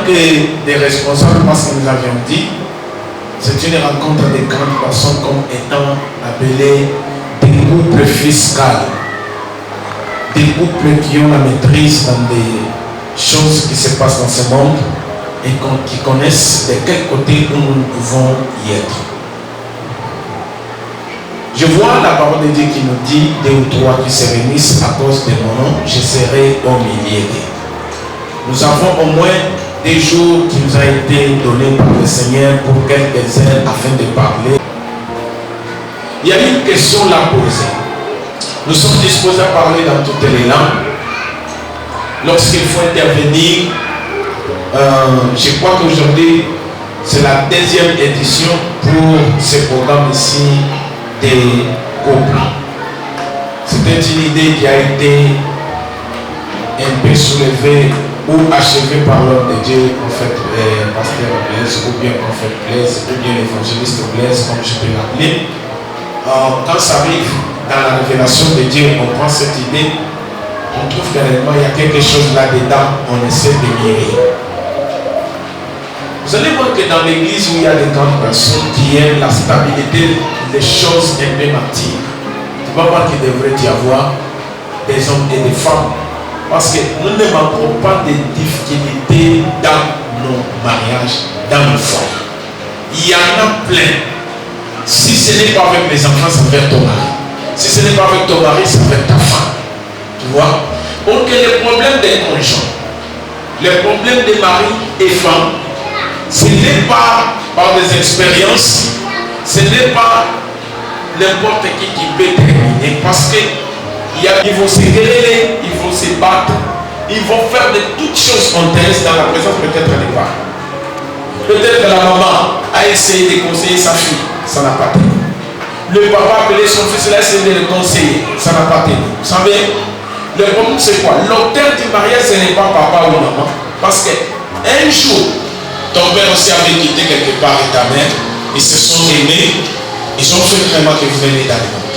que des responsables, parce que nous avions dit, c'est une rencontre de grandes personnes comme étant appelées des couples fiscales. Des couples qui ont la maîtrise dans des choses qui se passent dans ce monde et qui connaissent de quel côté nous pouvons y être. Je vois la parole de Dieu qui nous dit, 2 ou 3 qui se réunissent à cause de mon nom, je serai au milieu d'eux. Nous avons au moins des jours qui nous ont été donnés par le Seigneur pour quelques-uns afin de parler. Il y a une question là posée. Nous sommes disposés à parler dans toutes les langues. Lorsqu'il faut intervenir, je crois qu'aujourd'hui, c'est la 2e édition pour ce programme ici des couples. C'était une idée qui a été un peu soulevée ou achevée par l'homme de Dieu, prophète pasteur Blaise, ou bien prophète Blaise, ou bien l'évangéliste Blaise, comme je peux l'appeler. Quand ça arrive dans la révélation de Dieu, on prend cette idée, on trouve que réellement il y a quelque chose là-dedans, on essaie de mirer. Vous allez voir que dans l'église où il y a des grandes personnes qui aiment la stabilité, les choses un peu matures, tu vas voir qu'il devrait y avoir des hommes et des femmes. Parce que nous ne manquons pas de difficultés dans nos mariages, dans nos foyers. Il y en a plein. Si ce n'est pas avec les enfants, ça va être ton mari. Si ce n'est pas avec ton mari, ça va être ta femme. Tu vois? Donc les problèmes des conjoints, les problèmes des maris et femmes, ce n'est pas par des expériences, ce n'est pas n'importe qui peut terminer. Parce que ils vont se guérir, ils vont se battre, ils vont faire de toutes choses honteuses dans la présence peut-être des parents. Peut-être que la maman a essayé de conseiller sa fille, ça n'a pas tenu. Le papa a appelé son fils, il a essayé de le conseiller, ça n'a pas tenu. Vous savez, le problème c'est quoi? L'auteur du mariage, ce n'est pas papa ou maman. Parce qu'un jour, ton père aussi avait quitté quelque part et ta mère, ils se sont aimés, ils ont fait vraiment que vous venez dans le monde.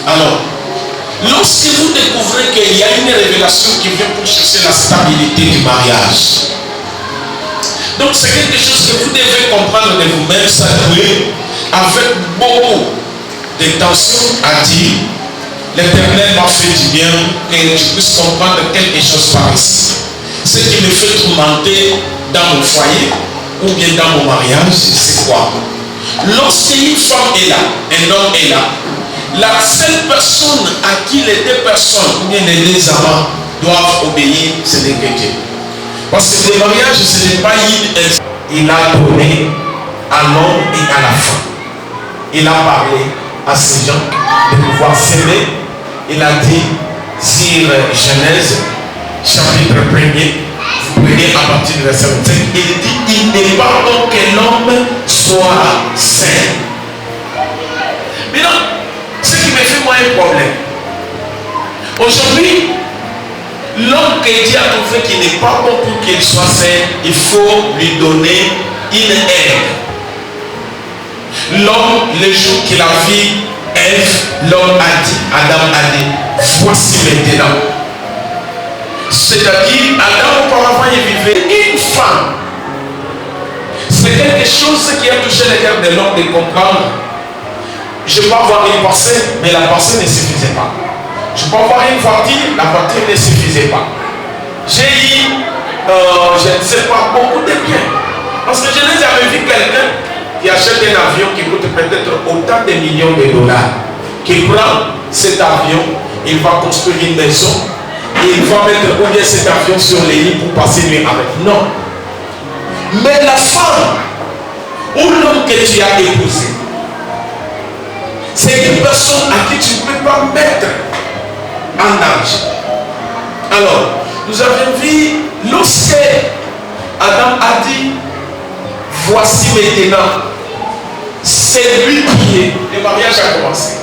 Alors, lorsque vous découvrez qu'il y a une révélation qui vient pour chercher la stabilité du mariage, donc c'est quelque chose que vous devez comprendre de vous-même, s'adouer avec beaucoup de tension à dire, l'Éternel m'a fait du bien et je puisse comprendre quelque chose par ici. Ce qui me fait tourmenter dans mon foyer ou bien dans mon mariage, c'est quoi? Lorsqu'une femme est là, un homme est là, la seule personne à qui les 2 personnes ou bien les 2 amants doivent obéir, c'est les Dieu. Parce que le mariage, ce n'est pas il a donné à l'homme et à la femme. Il a parlé à ces gens de pouvoir s'aimer. Il a dit sur Genèse, chapitre 1er, vous prenez à partir du verset 25, il dit, il n'est pas bon que l'homme soit saint. Mais non, ce qui me fait moi un problème. Aujourd'hui, l'homme que Dieu a trouvé qui n'est pas bon pour qu'il soit saint, il faut lui donner une aide. L'homme, le jour qu'il a vu Ève, l'homme a dit, Adam a dit, voici maintenant. C'est-à-dire, Adam auparavant il vivait une femme. C'est quelque chose qui a touché le cœur de l'homme de comprendre. Je peux avoir une pensée, mais la pensée ne suffisait pas. Je peux avoir une voiture, la voiture ne suffisait pas. J'ai eu, je ne sais pas, beaucoup de biens. Parce que je n'ai jamais vu quelqu'un qui achète un avion qui coûte peut-être autant de millions de dollars, qui prend cet avion, il va construire une maison, et il va mettre ou bien cet avion sur les lits pour passer nuit avec. Non. Mais la femme ou l'homme que tu as épousé, c'est une personne à qui tu ne peux pas mettre en danger. Alors, nous avons vu, lorsque Adam a dit, voici maintenant, c'est lui qui est. Le mariage a commencé.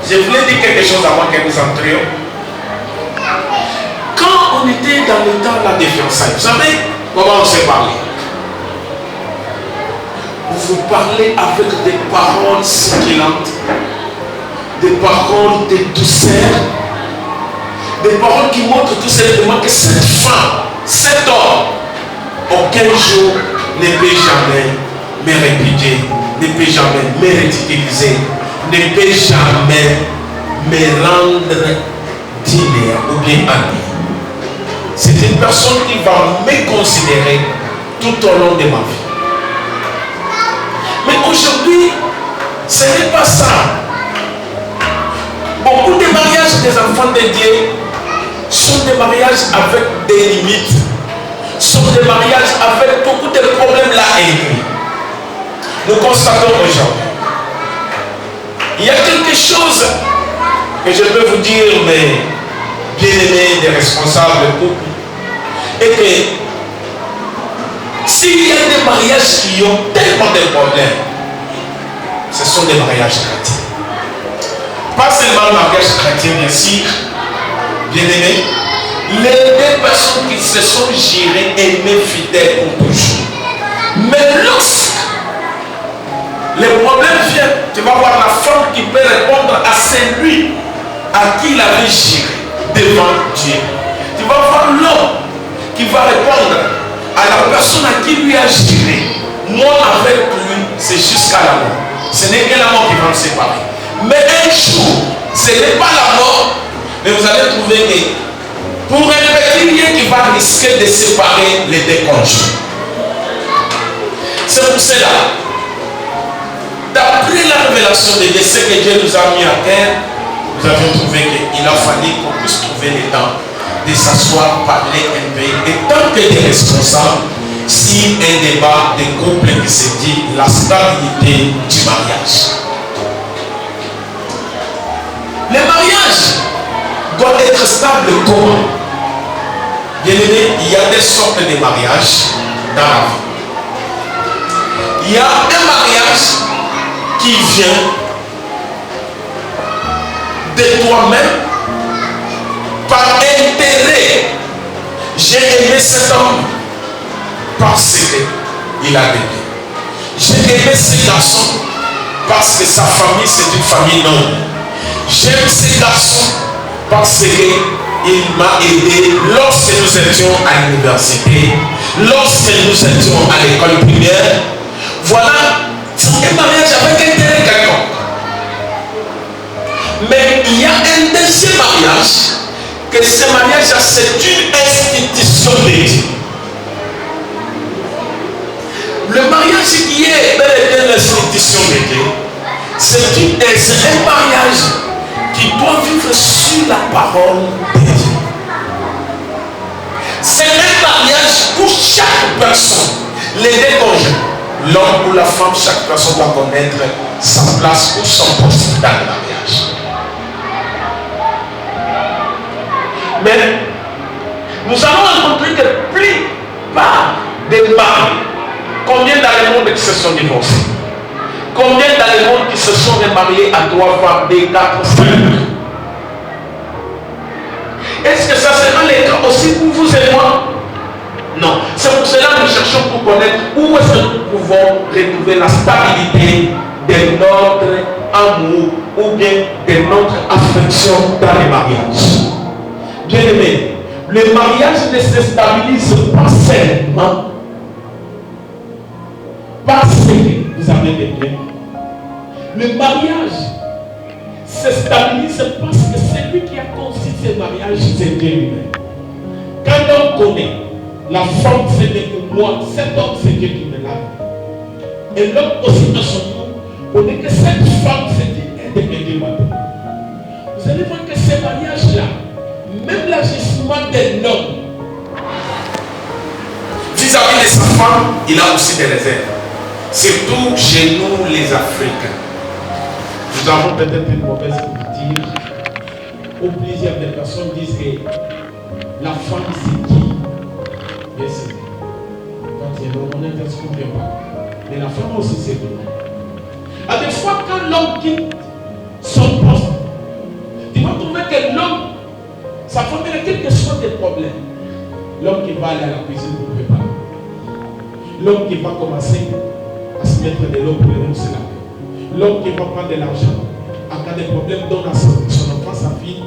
Je voulais dire quelque chose avant que nous entrions. Quand on était dans le temps de la fiançailles, vous savez comment on s'est parlé? Vous vous parlez avec des paroles succulentes, des paroles de douceur, des paroles qui montrent tout simplement que cette femme, cet homme, aucun jour ne peut jamais me répudier, ne peut jamais me ridiculiser, ne peut jamais me rendre digne ou bien ami. C'est une personne qui va me considérer tout au long de ma vie. Mais aujourd'hui, ce n'est pas ça. Beaucoup de mariages des enfants de Dieu sont des mariages avec des limites, sont des mariages avec beaucoup de problèmes là inclus. Nous constatons aujourd'hui, il y a quelque chose que je peux vous dire, mes bien-aimés des responsables de couple, et que s'il y a des mariages qui ont tellement de problèmes, ce sont des mariages chrétiens. Pas seulement le mariage chrétien, bien sûr, bien-aimés, les deux personnes qui se sont gérées aimées fidèles pour toujours. Mais lorsque les problèmes viennent, tu vas voir la femme qui peut répondre à celui à qui il avait géré devant Dieu. Tu vas voir l'homme qui va répondre à la personne à qui lui a géré. Moi avec lui, c'est jusqu'à la mort. Ce n'est que la mort qui va me séparer. Mais un jour, ce n'est pas la mort, mais vous allez trouver que pour un petit lien qui va risquer de séparer les deux conjoints. C'est pour cela, d'après la révélation de Dieu, ce que Dieu nous a mis à terre, nous avons trouvé qu'il a fallu qu'on puisse trouver le temps de s'asseoir, parler un peu, et tant que des responsables, si un débat de couple qui se dit la stabilité du mariage. Le mariage doit être stable comment? Bien aimé, il y a des sortes de mariages dans la vie. Il y a un mariage qui vient de toi-même par intérêt. J'ai aimé cet homme parce qu'il a aimé. J'ai aimé ce garçon parce que sa famille c'est une famille noble. J'aime ce garçon parce qu'il m'a aidé lorsque nous étions à l'université, lorsque nous étions à l'école primaire. Voilà, c'est un mariage avec intérêt quelconque. Mais il y a un deuxième mariage, que ce mariage, c'est une institution de Dieu. Le mariage qui est bel et bien l'institution de Dieu, c'est un mariage qui doit vivre sur la parole de Dieu. C'est un mariage où chaque personne, les deux conjoints, l'homme ou la femme, chaque personne doit connaître sa place ou son poste dans le mariage. Mais nous allons rencontrer que plus pas des maris, combien dans le monde qui se sont divorcés? Combien dans le monde qui se sont remariés à 3 femmes, des 4, 5? Est-ce que ça sera le cas aussi pour vous et moi? Non. C'est pour cela que nous cherchons pour connaître où est-ce que nous pouvons retrouver la stabilité de notre amour ou bien de notre affection dans les mariages. Bien aimé, le mariage ne se stabilise pas seulement parce que vous avez des biens. Le mariage se stabilise parce que celui qui a conçu ce mariage, c'est Dieu lui-même. Quand on connaît la femme, c'est que moi, cet homme, c'est Dieu qui me l'a. Et l'homme aussi à son tour, connaît que cette femme, c'est Dieu maintenant. Vous allez voir que ce mariage-là, même l'agissement d'un homme vis-à-vis de sa femme, il a aussi des réserves. Surtout chez nous les Africains. Nous avons peut-être une mauvaise culture où plusieurs des personnes disent que la femme c'est qui? Bien sûr. Quand il y a on n'interprète pas. Mais la femme aussi c'est qui? À des fois quand l'homme quitte son poste, tu vas trouver que l'homme, ça fait quelque chose de problème. L'homme qui va aller à la cuisine pour préparer. L'homme qui va commencer à se mettre de l'eau pour les se laver. L'homme qui va prendre de l'argent en cas de problème donne à son enfant, sa fille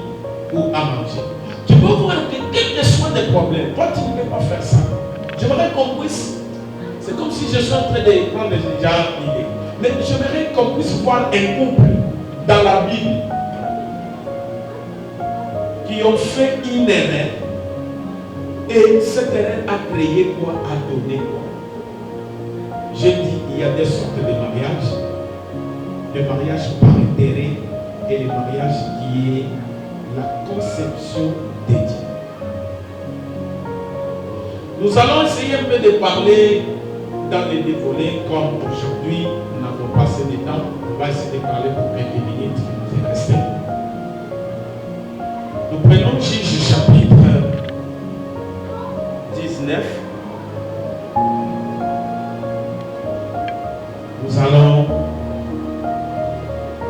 ou à manger. Tu peux voir que quel que soit des problèmes, toi tu ne peux pas faire ça. J'aimerais qu'on puisse, c'est comme si je suis en train de prendre déjà l'idée, mais j'aimerais qu'on puisse voir un couple dans la Bible qui ont fait une erreur et cette erreur a créé quoi, a donné quoi. J'ai dit, il y a des sortes de mariages, le mariage par intérêt et le mariage qui est la conception de Dieu. Nous allons essayer un peu de parler dans les deux volets, comme aujourd'hui nous n'avons pas assez de temps, on va essayer de parler pour quelques minutes qui nous est resté. Nous prenons Juge chapitre 19. Nous allons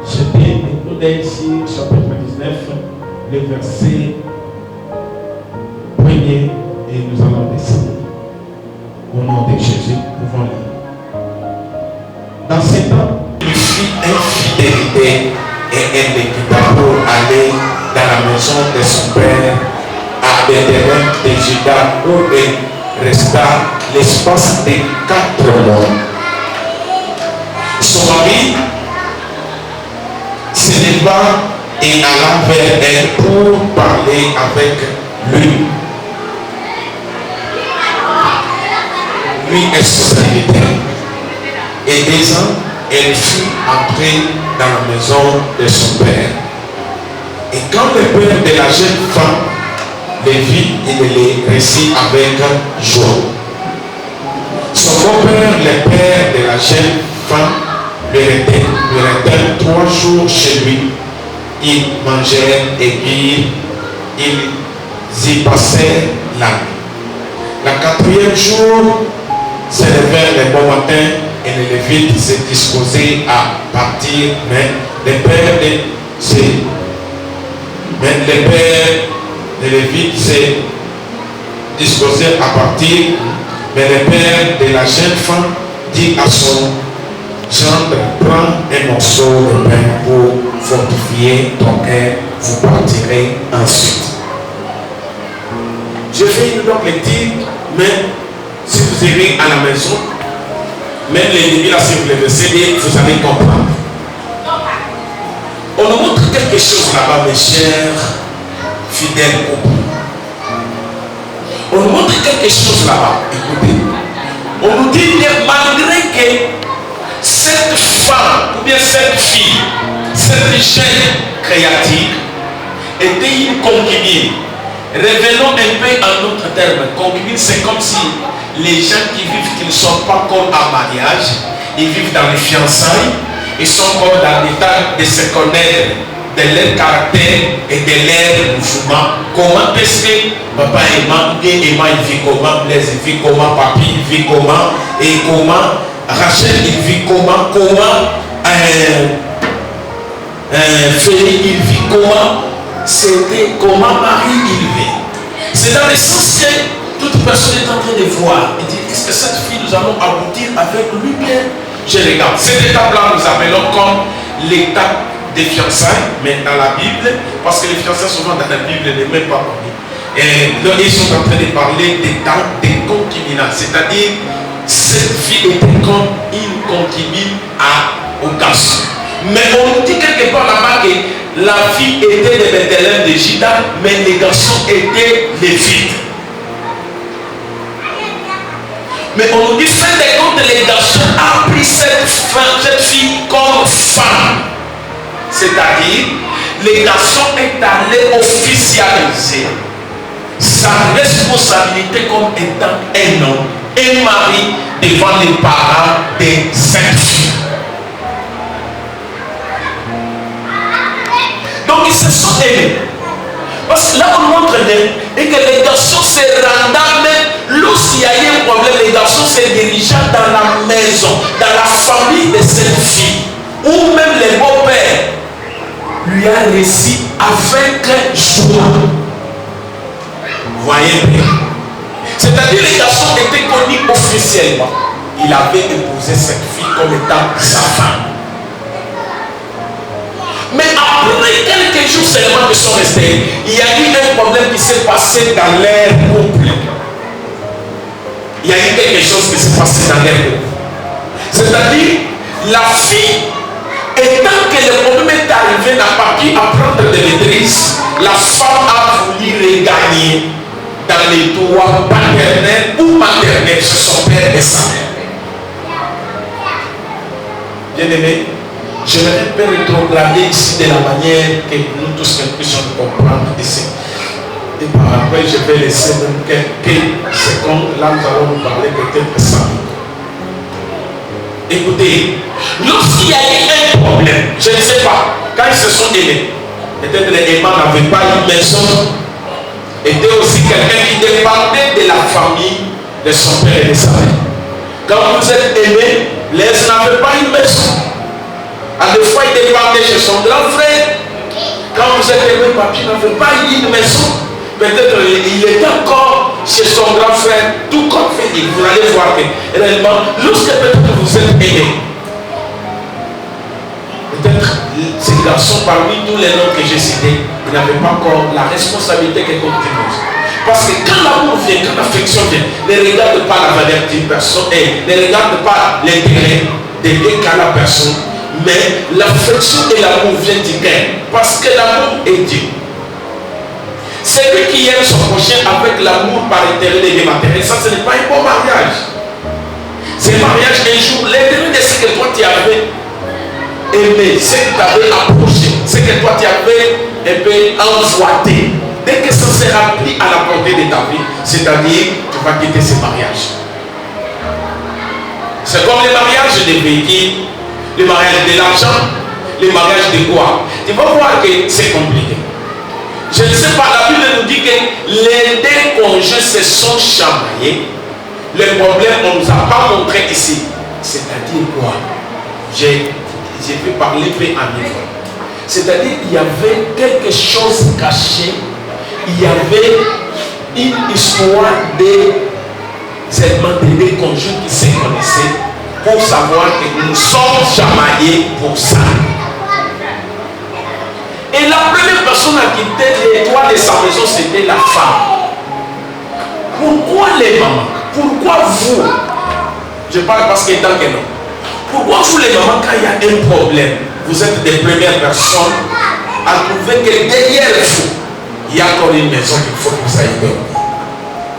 jeter un coup d'œil ici, chapitre 19, le verset 1er, et nous allons descendre. Au nom de Jésus, nous pouvons lire. Dans ces temps, il fit infidélité et elle le quitta pour aller dans la maison de son père à Bethléem de Juda, où il resta l'espace de 4 mois. Son mari se leva et alla vers elle pour parler avec lui. Lui est son serviteur. Et 2 ans, elle fut entrée dans la maison de son père. Et quand le père de la jeune femme le vit, il le reçut avec joie. Son beau-père, le père de la jeune femme, le retint 3 jours chez lui. Ils mangèrent et birent. Ils y passèrent la nuit. Le 4e jour, se levèrent le bon matin et les Lévites se disposaient à partir, mais le père de Lévites se disposait à partir, mais le père de la jeune femme dit à son gendre, prends un morceau de pain pour fortifier ton cœur, vous partirez ensuite. Je fais une longue lecture, mais si vous irez à la maison, même les débits là, si vous les laissez, vous allez comprendre. On nous montre quelque chose là-bas, mes chers fidèles couples. On nous montre quelque chose là-bas. Écoutez. On nous dit que malgré que cette femme, ou bien cette fille, cette jeune créature, était une concubine. Revenons un peu en notre terme. Concubine, c'est comme si les gens qui vivent, qui ne sont pas comme en mariage, ils vivent dans les fiançailles, ils sont comme dans l'état de se connaître de leur caractère et de leur mouvement. Comment est-ce que papa et maman, bien Emma il vit comment, Blaise il vit comment, Papi il vit comment, et comment Rachel il vit comment, Félix il vit comment, c'était comment Marie il vit. C'est dans le sens que toute personne est en train de voir et dit, est-ce que cette fille nous allons aboutir avec lui bien? Je regarde. Cette étape-là, nous appelons comme l'étape des fiançailles, mais dans la Bible, parce que les fiançailles souvent dans la Bible n'est même pas parlé. Et là, ils sont en train de parler des temps des concubinats, c'est-à-dire cette fille était comme une concubine au garçon. Mais on nous dit quelque part là-bas que la fille était de Bethléem de Juda, mais les garçons étaient lévites. Mais on nous dit, fait des comptes, les garçons ont pris cette fille comme femme. C'est-à-dire, les garçons est allé officialiser sa responsabilité comme étant un homme, un mari devant les parents de cette fille. Donc ils se sont aimés. Parce que là on montre et que les garçons se rendaient même lorsqu'il y a eu un problème, les garçons se dirigeaient dans la maison, dans la famille de cette fille, ou même les beaux-pères lui a réussi avec joie. Voyez bien. C'est-à-dire les garçons étaient connus officiellement. Il avait épousé cette fille comme étant sa femme. Mais après quelques jours seulement qu'ils sont restés, il y a eu un problème qui s'est passé dans leur couple. il y a eu quelque chose qui s'est passé dans leur vie. C'est-à-dire, la fille, étant que le problème est arrivé, n'a pas pu apprendre de maîtrise, la femme a voulu regagner dans les droits paternels ou maternels chez son père et sa mère. Bien-aimé, j'aimerais un peu rétrograder ici de la manière que nous tous puissions comprendre ici. Et par après, je vais laisser même quelques secondes. Là, nous allons nous parler de quelques saints. Écoutez, lorsqu'il y a eu un problème, je ne sais pas, quand ils se sont aimés, peut-être les aimants n'avaient pas une maison, était aussi quelqu'un qui dépendait de la famille de son père et de sa mère. Quand vous êtes aimés, les n'avaient pas une maison. À deux fois, il dépendait chez son grand frère. Quand vous êtes aimés, papi n'avait pas une maison. Peut-être il est encore chez son grand frère, tout comme Philippe. Vous allez voir que réellement, lorsque peut-être vous êtes aimés, peut-être ces garçons, parmi tous les noms que j'ai cités, ils n'avaient pas encore la responsabilité que continue. Parce que quand l'amour vient, quand l'affection vient, ne regarde pas la valeur d'une personne, et ne regarde pas l'intérêt des deux qu'a la personne, mais l'affection et l'amour viennent du cœur. Parce que l'amour est Dieu. Celui qui aime son prochain avec l'amour par éternel et matériel, ça ce n'est pas un bon mariage. C'est un mariage un jour, l'intérêt de ce que toi tu avais aimé, ce que tu avais approché, ce que toi tu avais un peu envoûté. Dès que ça sera pris à la portée de ta vie, c'est-à-dire tu vas quitter ce mariage. C'est comme les mariages des véhicules, les mariages de l'argent, les mariages de quoi. Tu vas voir que c'est compliqué. Je ne sais pas, la Bible nous dit que les deux conjoints se sont chamaillés. Le problème, on ne nous a pas montré ici. C'est-à-dire quoi? J'ai pu parler peu en niveau. C'est-à-dire qu'il y avait quelque chose caché. Il y avait une histoire de deux conjoints qui se connaissaient pour savoir que nous sommes chamaillés pour ça. Et la première personne à quitter les toits de sa maison, c'était la femme. Pourquoi les mamans? Pourquoi vous? Je parle parce que dans quel nom? Pourquoi vous les mamans, quand il y a un problème, vous êtes des premières personnes à trouver que derrière vous, il y a encore une maison qu'il faut que vous ayez dormi.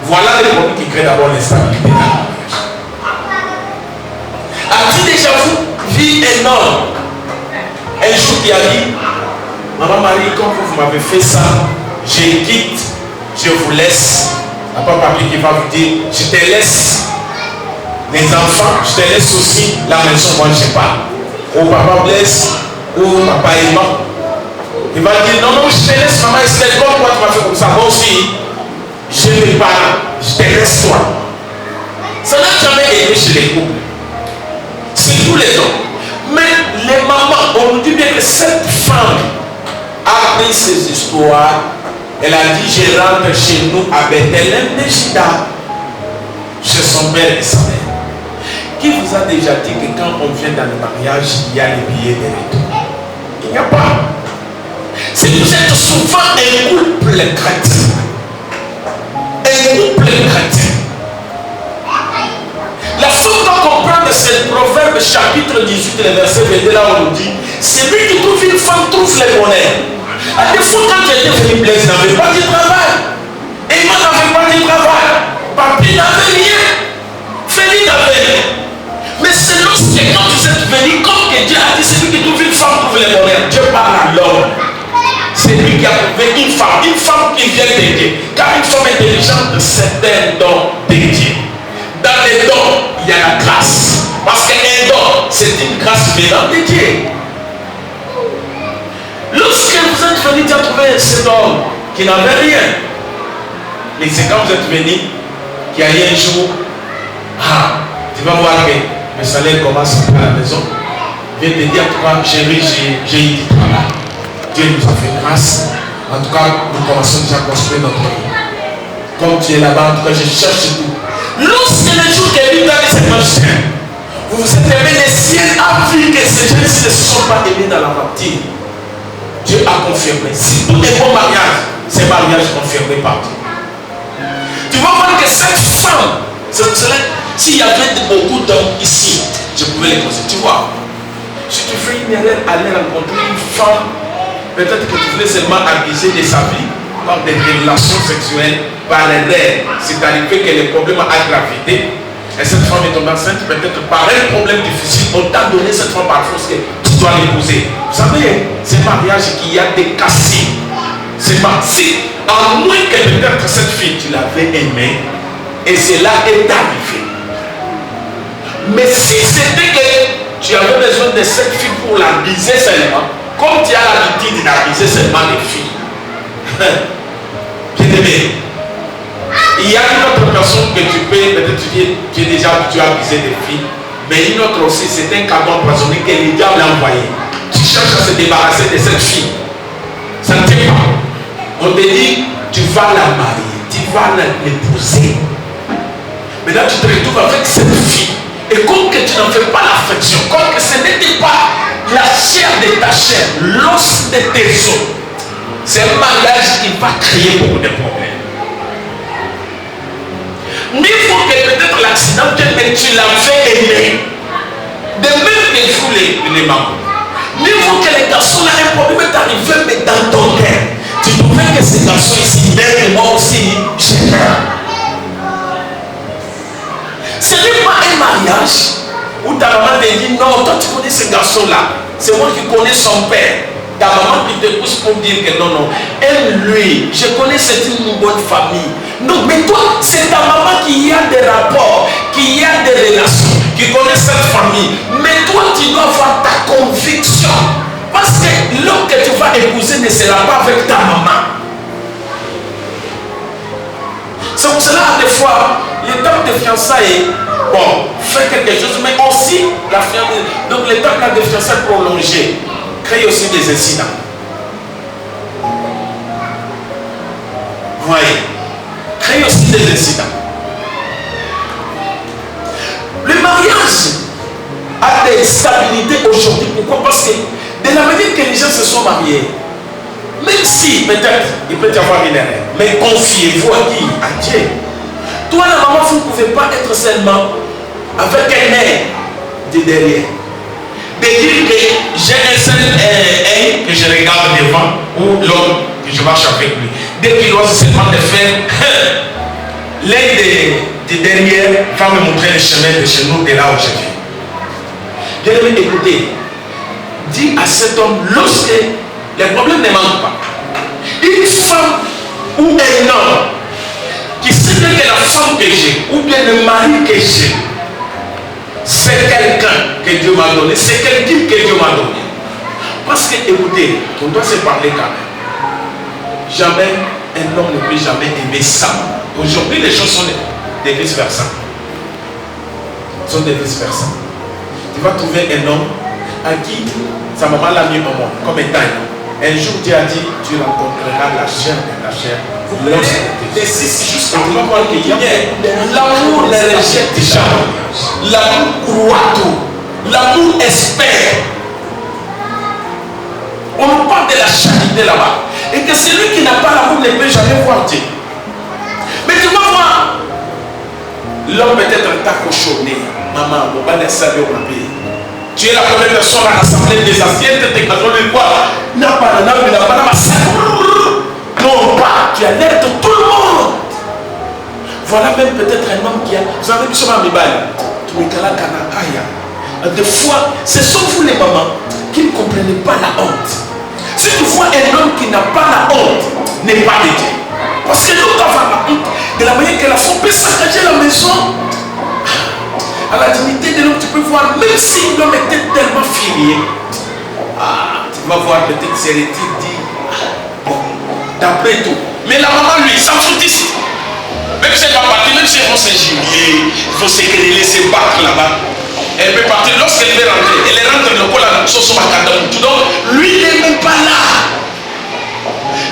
Voilà le problème qui crée d'abord l'instabilité dans la mariage. As-tu déjà vu un homme un jour qui a dit: Maman Marie, comme vous m'avez fait ça, je quitte, je vous laisse. La papa qui va vous dire: je te laisse les enfants, je te laisse aussi la maison, moi je ne sais pas. Ou papa blesse, ou papa aimant. Il va dire: non, non, je te laisse, maman, c'est comme toi tu m'as fait comme ça. Moi aussi, je ne vais pas, je te laisse toi. Ça n'a jamais aidé chez les couples. C'est tous les hommes. Mais les mamans, on nous dit bien que cette femme a pris ces histoires. Elle a dit: je rentre chez nous à Bethléem de Juda, chez son père et sa mère. Qui vous a déjà dit que quand on vient dans le mariage, il y a les billets de retour? Il n'y a pas. Si vous êtes souvent un couple chrétien, la femme doit comprendre ce proverbe chapitre 18, le verset 22, là on nous dit: celui qui trouve une femme trouve le bonheur. À des fois, quand tu étais venu, Blaise n'avait pas de travail, Emma n'avait pas de travail, Papi n'avait rien, Félix n'avait rien. Mais c'est lorsque quand vous êtes venu, comme que Dieu a dit: celui qui trouve une femme trouve le bonheur. Dieu parle à l'homme. C'est lui qui a trouvé une femme qui vient de Dieu. Car une femme intelligente, c'est un don de Dieu. Dans les dons, il y a la grâce. Parce qu'un don, c'est une grâce venant de Dieu. Lorsque vous êtes venu, tu as trouvé cet homme qui n'avait rien. Mais c'est quand vous êtes venu qu'il y a eu un jour, tu vas voir que le salaire commence à la maison. Viens te dire: en tout cas, chérie, j'ai eu du travail. Dieu nous a fait grâce. En tout cas, nous commençons déjà à construire notre vie. Comme tu es là-bas, en tout cas, je cherche tout. Lorsque le jour qu'elle vit dans cette machine, vous vous êtes aimé, le ciel a vu que ces gens-ci ne se sont pas aimés dans la partie. Dieu a confirmé. Si tous les bons mariages, ces mariages confirmés par Dieu. Tu vas voir que cette femme C'est pour cela, s'il y avait beaucoup d'hommes ici, je pouvais les conseiller. Tu vois, si tu fais une erreur, aller rencontrer une femme, peut-être que tu voulais seulement abuser de sa vie par des relations sexuelles, par erreur. C'est arrivé que le problème a gravité. Et cette femme est tombée enceinte, peut-être par un problème difficile. On t'a donné cette femme par force que tu dois l'épouser. Vous savez, c'est un mariage qui a des cassés. C'est pas si, à moins que peut-être cette fille, tu l'avais aimée, et cela est arrivé. Mais si c'était que tu avais besoin de cette fille pour la biser seulement, comme tu as l'habitude d'abuser seulement les filles, bien aimé, il y a une autre personne que tu peux, peut-être tu es déjà habitué à abuser des filles, mais une autre aussi, c'est un cadeau empoisonné que le diable a envoyé. Tu cherches à se débarrasser de cette fille. Ça ne tient pas. On te dit, tu vas la marier, tu vas l'épouser. Maintenant, tu te retrouves avec cette fille. Et comme que tu n'en fais pas l'affection, comme que ce n'était pas la chair de ta chair, l'os de tes os, c'est un mariage qui va créer beaucoup de problèmes. Mais il faut que peut-être l'accident que tu l'avais aimé. De même que vous les mamans. Mais il faut que les garçons là, un problème est arrivé, mais dans ton cœur. Tu trouvais que ces garçons ici, même moi aussi, j'ai peur. Ce n'est pas un mariage où ta maman te dit non, toi tu connais ce garçon-là. C'est moi qui connais son père. Ta maman qui te pousse pour dire que non, non, aime-lui. Je connais, c'est une bonne famille. Non, mais toi, c'est ta maman qui a des rapports, qui a des relations, qui connaît cette famille. Mais toi, tu dois avoir ta conviction. Parce que l'homme que tu vas épouser ne sera pas avec ta maman. C'est pour cela, des fois, l'étape de fiançailles, bon, fait quelque chose, mais aussi la fiançailles. Donc l'étape de fiançailles prolongée crée aussi des incidents. Voyez, crée aussi des incidents. Le mariage a des stabilités aujourd'hui. Pourquoi? Parce que de la manière que les gens se sont mariés, même si peut-être il peut y avoir une erreur, mais confiez-vous à qui? À Dieu. Toi, la maman, vous ne pouvez pas être seulement avec un air de derrière. De dire que j'ai un seul œil que je regarde devant ou l'homme que je marche avec lui. Dès qu'il doit seulement de faire l'œil de derrière va me montrer le chemin de chez nous, de là où je viens. Bien aimé, écoutez, dis à cet homme, lorsque les problèmes ne manquent pas, une femme ou un homme qui sait que la femme que j'ai ou bien le mari que j'ai, c'est quelqu'un que Dieu m'a donné, c'est quelqu'un que Dieu m'a donné. Parce que, écoutez, on doit se parler quand même. Jamais un homme ne peut jamais aimer sa maman. Aujourd'hui, les choses sont des vice-versa. Sont des vice-versa. Tu vas trouver un homme à qui sa maman l'a mis au monde, comme étant un homme. Un jour, Dieu a dit, tu rencontreras la chair de la chair. Les six jusqu'à voir qu'il y a l'amour ne rejette jamais. L'amour croit tout. L'amour espère. On nous parle de la charité là-bas. Et que celui qui n'a pas l'amour ne peut jamais voir Dieu. Mais tu vas voir, l'homme peut-être t'a cochonné. Maman, on va laisser aller au pays. Tu es la première personne à rassembler des assiettes, des gâteaux, de quoi? N'a pas non pas, tu alertes tout le monde. Voilà même peut-être un homme qui a. Vous avez vu sur ma mibale. Tu me cala canakaya. Des fois, ce sont vous les mamans qui ne comprenez pas la honte. Si tu vois un homme qui n'a pas la honte, n'est pas de Dieu. Parce que l'autre avoir la honte, de la manière que la femme peut saccager la maison. À la dignité de l'homme, tu peux voir, même si l'homme était tellement furieux, tu vas voir peut-être ses rétiques dit, bon, d'après tout. Mais la maman, lui, s'en fout ici. Même si elle va partir, même si elle va se jubiler, il faut se quereller, se battre là-bas. Elle peut partir, lorsqu'elle veut rentrer, elle rentre dans le col à son macadam. Donc, lui, il n'est même pas là.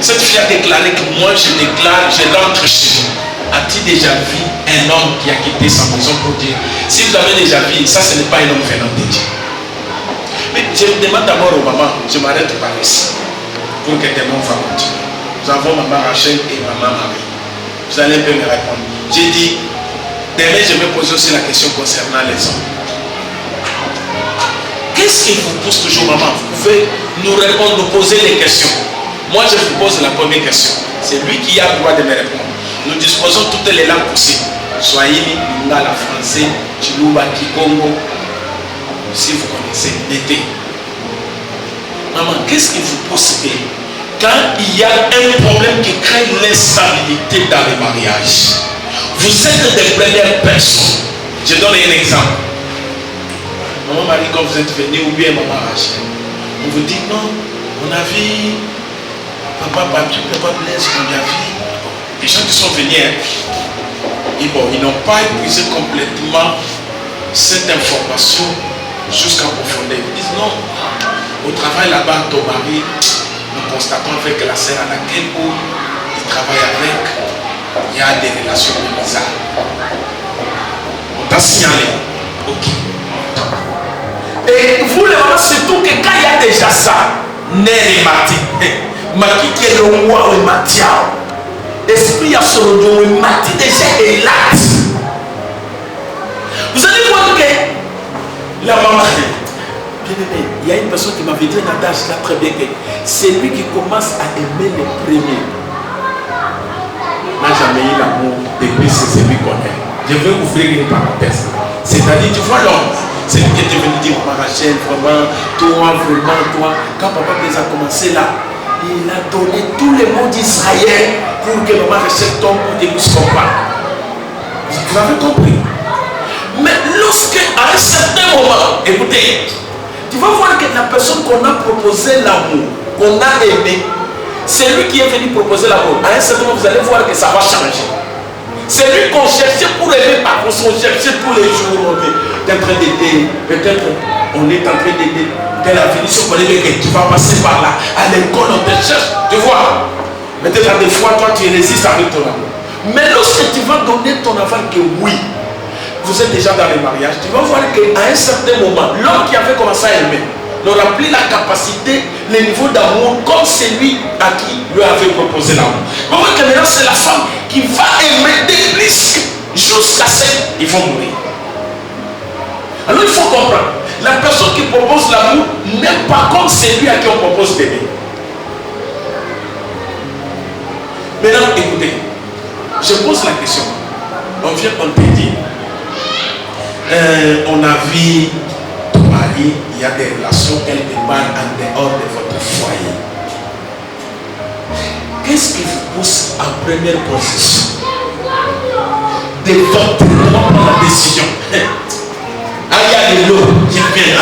Cette fille a déclaré que moi, je déclare, je rentre chez vous. As-tu déjà vu un homme qui a quitté sa maison pour dire, si vous avez déjà vu, ça ce n'est pas un homme venant de Dieu. Mais je demande d'abord aux mamans, je m'arrête par ici, pour que tes mamans fassent continuer. Nous avons maman Rachel et maman Marie. Vous allez un peu me répondre. J'ai dit, Demain, je vais poser aussi la question concernant les hommes. Qu'est-ce qui vous pousse toujours, maman? Vous pouvez nous répondre, nous poser des questions. Moi, je vous pose la première question. C'est lui qui a le droit de me répondre. Nous disposons toutes les langues possibles. Swahili, Lingala, français, Chiluba, Kikongo. Si vous connaissez, l'été. Maman, qu'est-ce qui vous pousse? Quand il y a un problème qui crée l'instabilité dans les mariages, vous êtes des premières personnes. Je donne un exemple. Maman Marie, quand vous êtes venu, ou bien maman Rachel, on vous dit non, on a vu papa Patrick, papa Blaise, on a vu. Les gens qui sont venus, et bon, ils n'ont pas épuisé complètement cette information jusqu'à profondeur. Ils disent non, au travail là-bas, ton mari, nous constatons avec la sœur à laquelle il travaille avec, il y a des relations bizarres. On t'a signalé. Ok. Et vous les mamans, surtout que quand il y a déjà ça, Nere Mati, Maki qui est le roi au Matia, esprit à son dos, Mati déjà est là. Vous allez voir que la maman, il y a une personne qui m'avait dit un adage là très bien que c'est lui qui commence à aimer les premiers. N'a jamais eu l'amour depuis c'est celui qu'on aime. Je vais ouvrir une parenthèse. C'est-à-dire, tu vois l'homme, c'est lui qui était venu dire, Maman Rachel, vraiment, toi, quand papa a commencé là, il a donné tous les mots d'Israël pour que Maman Rachel tombe pour qu'il puisse comprendre. Vous avez compris? Mais lorsque, à un certain moment, écoutez, tu vas voir que la personne qu'on a proposé l'amour, qu'on a aimé, c'est lui qui est venu proposer l'amour. À un certain moment, vous allez voir que ça va changer. C'est lui qu'on cherchait pour aimer, par contre, on cherchait tous les jours. On est en train d'aider, peut-être on est en train d'aider. Dès la finition, on dit que tu vas passer par là. À l'école, on te cherche. Tu vois? Peut-être des fois, toi, tu résistes avec ton amour. Mais lorsque tu vas donner ton aval que oui, vous êtes déjà dans les mariages, tu vas voir qu'à un certain moment, l'homme qui avait commencé à aimer n'aura plus la capacité, le niveau d'amour comme celui à qui lui avait proposé l'amour. Vous voyez que maintenant c'est la femme qui va aimer des risques jusqu'à ce qu'ils vont mourir. Alors il faut comprendre, la personne qui propose l'amour n'est pas comme celui à qui on propose d'aimer. Maintenant écoutez, je pose la question. On vient, on te dit, on a vu ton mari, il y a des relations quelque part en dehors de votre foyer. Qu'est-ce qui vous pousse en première position de votre la décision? Il y a de l'eau qui vient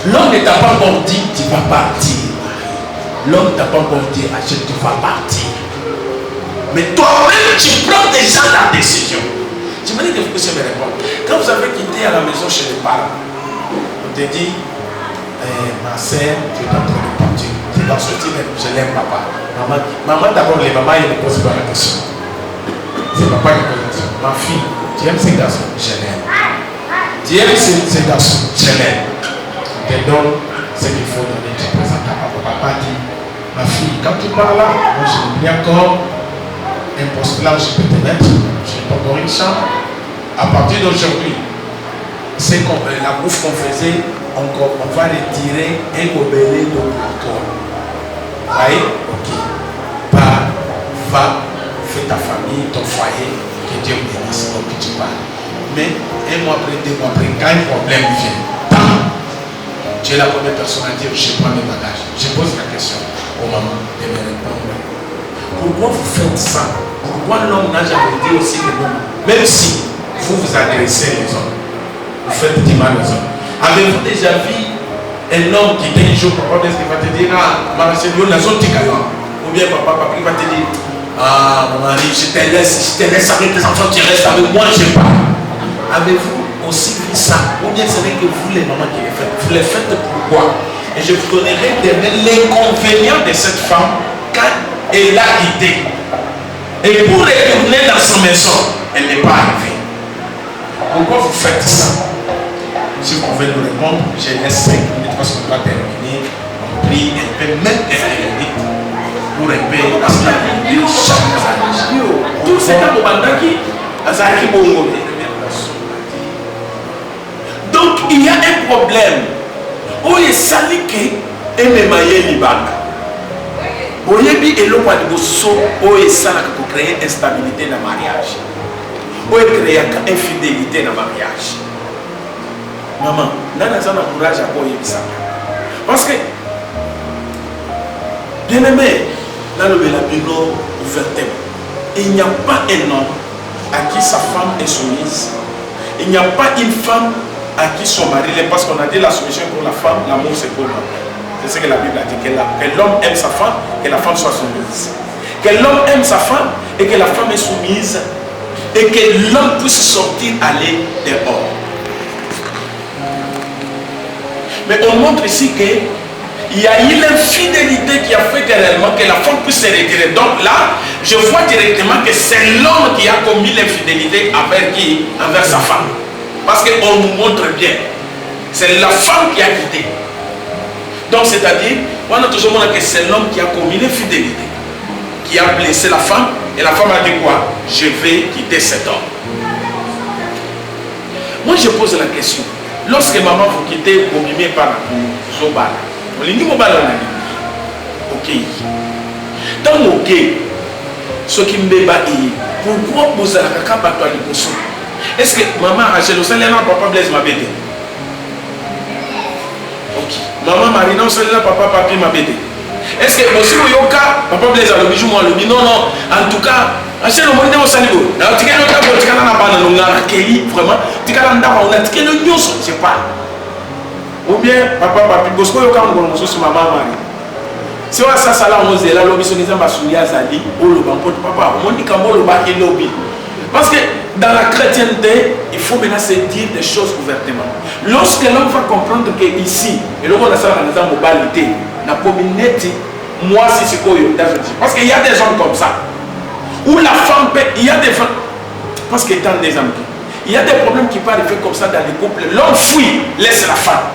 l'homme ne t'a pas encore dit tu vas partir. L'homme ne t'a pas encore dit achète, tu vas partir. Mais toi-même, tu prends déjà la décision. Je me dis que vous puissiez me répondre. Quand vous avez quitté à la maison chez les parents, on te dit, ma soeur, tu es en train de partir. Tu vas sortir, je l'aime, papa. Maman d'abord, les mamans, ils ne posent pas la question. C'est papa qui pose la question. Ma fille, tu aimes ces garçons? Je l'aime. Tu aimes ces garçons? Je l'aime. On te donne ce qu'il faut donner. Tu présentes à papa. Papa dit, ma fille, quand tu parles là, moi je n'ai plus encore un poste là où je peux te mettre, je n'ai pas encore une chambre. À partir d'aujourd'hui, c'est comme la bouffe qu'on faisait, on va retirer un gobelet de toi. Vous voyez? Ok. Va, fais ta famille, ton foyer, que Dieu bénisse, donc tu parles. Mais un mois après, 2 mois après, quand un problème vient, tu es la première personne à dire je prends mes bagages. Je pose la question aux mamans de me répondre. Pourquoi vous faites ça? Pourquoi l'homme n'a jamais dit aussi que non? Même si vous agressez les hommes, vous faites du mal aux hommes. Avez-vous déjà vu un homme qui dit un jour, papa, est-ce qu'il va te dire, ah, maman, c'est nous, la zone ticayant. Ou bien papa, il va te dire, ah, maman, je te laisse avec tes enfants, tu restes avec moi, je pars. Avez-vous aussi vu ça? Ou bien c'est vrai que vous, les mamans qui les faites, vous les faites pourquoi? Et je vous donnerai l'inconvénient de cette femme quand elle a quitté. Et pour retourner dans sa maison, elle n'est pas arrivée. Pourquoi vous faites ça? Si vous pouvez nous répondre, je laisse 5 minutes parce qu'on va terminer. On prie un peu, même 1 minute pour un peu, parce qu'on a chaque c'est un Mobandaki, Azaki Bongo. Donc il y a un problème. Où est salike et memaye libanga. Oyebi eloko liboso où est salaka pour créer instabilité dans le mariage. Où est créer infidélité dans le mariage. Maman, nana zana courage à quoi ça. Parce que bien aimé, dans le Bélabino ouvertement, il n'y a pas un homme à qui sa femme est soumise. Il n'y a pas une femme à qui son mari l'est, parce qu'on a dit la soumission pour la femme, l'amour c'est pour l'homme. C'est ce que la Bible a dit, que l'homme aime sa femme, que la femme soit soumise. Que l'homme aime sa femme et que la femme est soumise et que l'homme puisse sortir, aller dehors. Mais on montre ici qu'il y a eu l'infidélité qui a fait que réellement que la femme puisse se retirer. Donc là, je vois directement que c'est l'homme qui a commis l'infidélité envers qui? Envers sa femme. Parce qu'on nous montre bien. C'est la femme qui a quitté. Donc c'est-à-dire, on a toujours montré que c'est l'homme qui a commis l'infidélité. Qui a blessé la femme. Et la femme a dit quoi? Je vais quitter cet homme. Moi je pose la question. Lorsque maman vous quittez, vous mimez par la Zobala. Vous l'avez dit, ok. Dans mon gay, ce qui me débat, pourquoi vous avez un cas à l'impossible? Est-ce que maman Rachel, vous allez là, papa Blaise m'a bêté? Ok. Maman Marina, vous allez là, papa Papi m'a bêté? Est-ce que aussi vous yoka, papa Blaise a le bijou, moi le bijou? Non, non. En tout cas, Rachel, vous allez au saligo. Alors, tu as un peu de temps, on a accueilli vraiment. Tu as un peu de temps, on a news, je sais pas. Ou bien, papa Papi, Bosco yoka, on a sur maman Marie. Si on a ça, là, on a là, l'objet, on a souillé à Zali, ou le banc, papa, on dit qu'on va le bac et l'objet. Parce que dans la chrétienté, il faut maintenant se dire des choses ouvertement. Lorsque l'homme va comprendre que ici, et l'homme a ça dans la mobilité, la communauté, moi si c'est quoi, parce qu'il y a des hommes comme ça, où la femme peut, il y a des femmes, parce qu'il y a des hommes, il y a des problèmes qui peuvent arriver comme ça dans les couples. L'homme fuit, laisse la femme.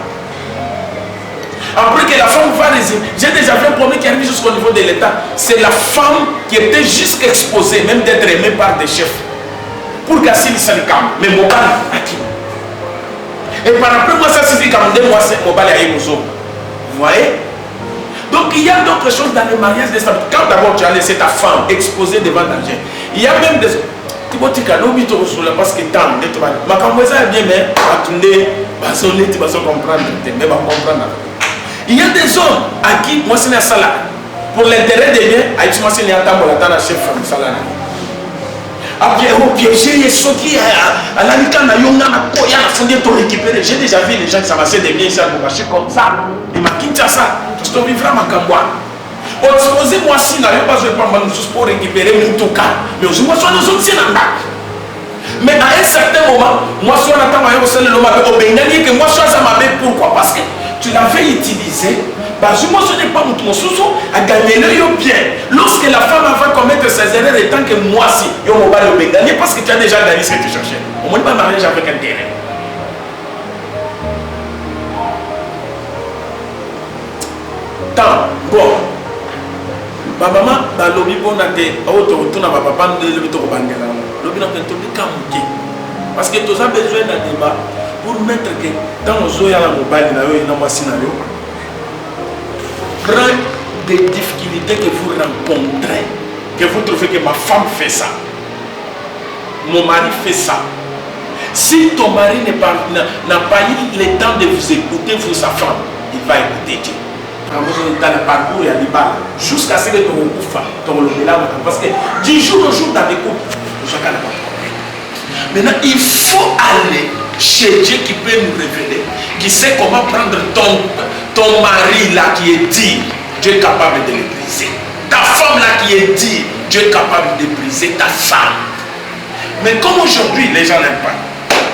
Après que la femme va résister, j'ai déjà vu un problème qui arrive jusqu'au niveau de l'État. C'est la femme qui était juste exposée, même d'être aimée par des chefs. Pour casser le salicam, mais mon bal a qui? Et par après, moi, ça suffit quand même, moi, c'est mon bal à Vous voyez? Donc, il y a d'autres choses dans le mariage. Quand d'abord tu as laissé ta femme exposée devant danger, il y a même des. Parce que tant, ma conversation est bien, mais attendez, tu vas comprendre, mais va comprendre. Il y a des hommes à qui, moi, c'est un salaire. Pour l'intérêt des biens, à qui moi, c'est un tambour, la chef femme salaire. Piéger ceux qui à la licane à Yonga à Koya à fonder tout récupérer. J'ai déjà vu les gens qui s'amassaient des biens ici à marcher comme ça. Et ma Kinshasa, tu te vivras ma Kamboa. Exposez-moi si n'a pas besoin de prendre pour récupérer mon tout cas. Mais aussi moi, je suis aussi dans là. Mais à un certain moment, moi, je suis en train de faire le nom avec Obengani que moi, je suis à ma bête. Pourquoi? Parce que tu l'avais utilisé. Je ne sais pas mon sous à gagner le bien. Lorsque la femme va commettre ses erreurs, et tant que moi, si, je vais gagner parce que tu as déjà gagné ce que tu cherchais. On ne peut pas marier avec un terrain. Tant, bon. Ma maman, dans le lobby, on a des autour, on a papa, on a le lobby, parce que tu as besoin d'un débat pour mettre que dans nos eaux, il y a la mobile, il y a un scénario. Prends des difficultés que vous rencontrez, que vous trouvez que ma femme fait ça, mon mari fait ça. Si ton mari n'a pas eu le temps de vous écouter, vous, sa femme, il va écouter Dieu. Dans le parcours, il y a des balles. Jusqu'à ce que tu le parce que du jour au jour, dans des couples, chacun n'a pas de problème. Maintenant, il faut aller chez Dieu qui peut nous révéler, qui sait comment prendre ton mari là qui est dit, Dieu est capable de le briser. Ta femme là qui est dit, Dieu est capable de briser ta femme. Mais comme aujourd'hui, les gens n'aiment pas,